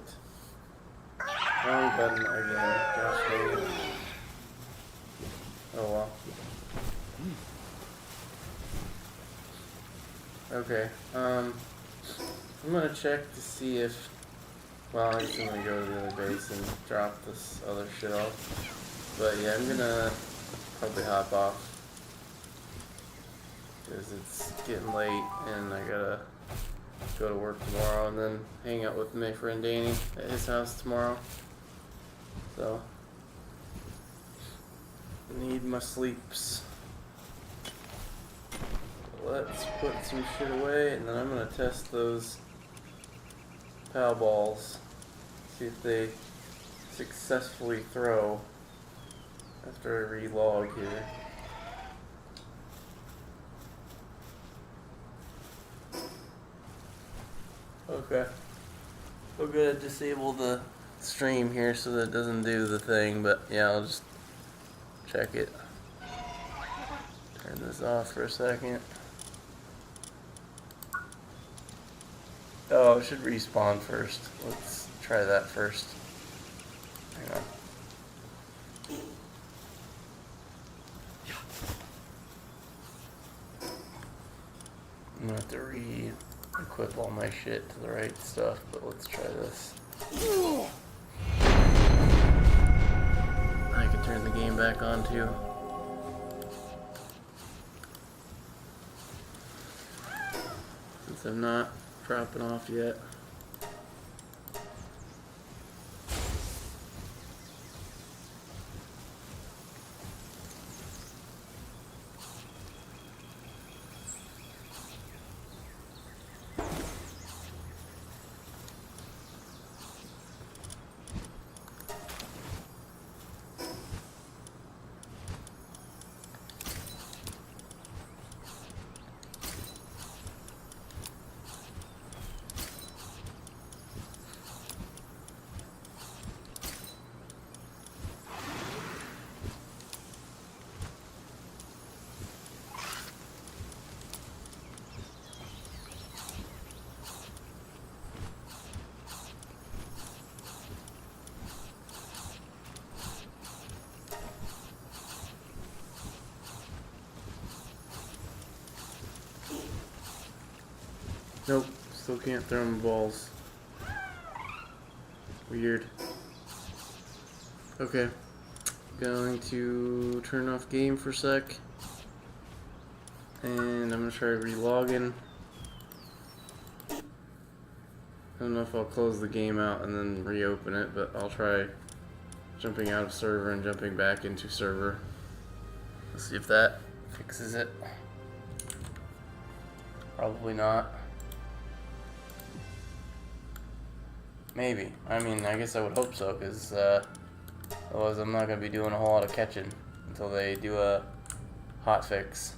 [SPEAKER 1] Wrong button again. Gosh dang it. Oh well. Okay. I'm gonna check to see if. Well, I'm just gonna go to the other base and drop this other shit off. But yeah, I'm gonna probably hop off because it's getting late and I gotta go to work tomorrow and then hang out with my friend Danny at his house tomorrow. So, need my sleeps. Let's put some shit away and then I'm gonna test those PAL balls. See if they successfully throw after I relog here. Okay. We're gonna disable the stream here so that it doesn't do the thing, but yeah, I'll just check it. Turn this off for a second. Oh, it should respawn first. Let's try that first. Hang on. I'm gonna have to re-equip all my shit to the right stuff, but let's try this. I can turn the game back on too. Since I'm not dropping off yet. Nope, still can't throw him balls. Weird. Okay, going to turn off game for a sec. And I'm gonna try re-logging. I don't know if I'll close the game out and then reopen it, but I'll try jumping out of server and jumping back into server. Let's see if that fixes it. Probably not. Maybe. I mean, I guess I would hope so, because otherwise I'm not going to be doing a whole lot of catching until they do a hot fix.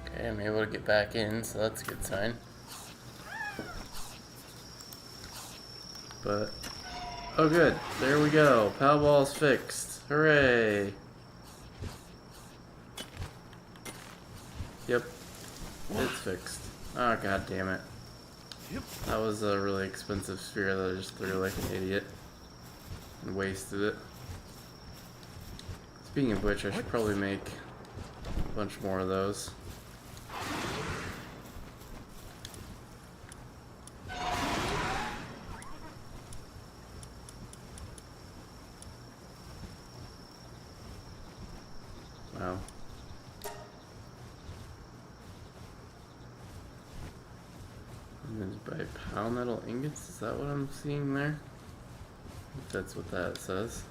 [SPEAKER 1] Okay, I'm able to get back in, so that's a good sign. But oh good, there we go. Palworld's fixed. Hooray! Yep, it's fixed. Oh god damn it. That was a really expensive sphere that I just threw like an idiot. And wasted it. Speaking of which, I should probably make a bunch more of those. Wow. And then by Palmetal ingots, is that what I'm seeing there? If that's what that says.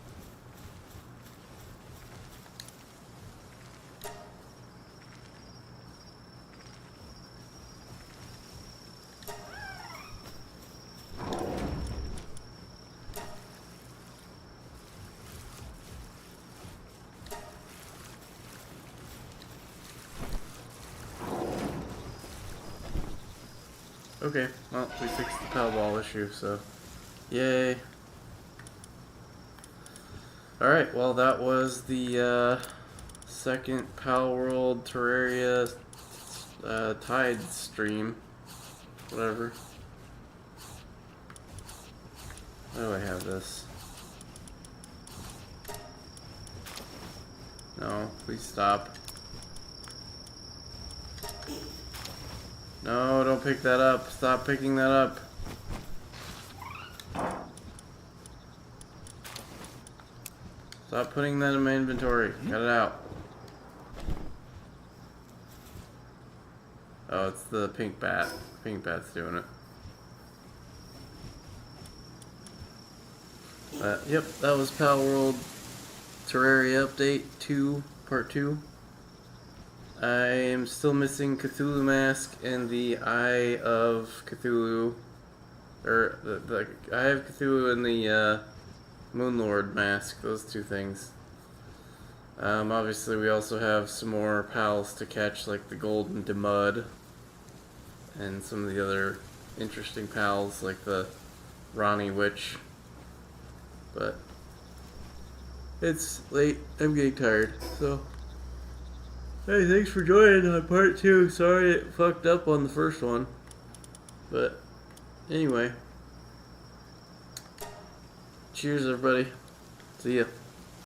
[SPEAKER 1] Okay, well, we fixed the Palball issue, so yay. Alright, well, that was the second Palworld Terraria Tide stream. Whatever. Why do I have this? No, please stop. No, don't pick that up. Stop picking that up. Stop putting that in my inventory. Cut it out. Oh, it's the pink bat. Pink bat's doing it. Yep, that was Palworld Terraria Update 2, Part 2. I am still missing Cthulhu Mask and the Eye of Cthulhu. Or, the Eye of Cthulhu and the Moonlord Mask. Those two things. Obviously we also have some more pals to catch, like the Golden Demud. And some of the other interesting pals, like the Ronnie Witch. But it's late. I'm getting tired, so... Hey, thanks for joining on part 2. Sorry it fucked up on the first one. But, anyway. Cheers, everybody. See ya.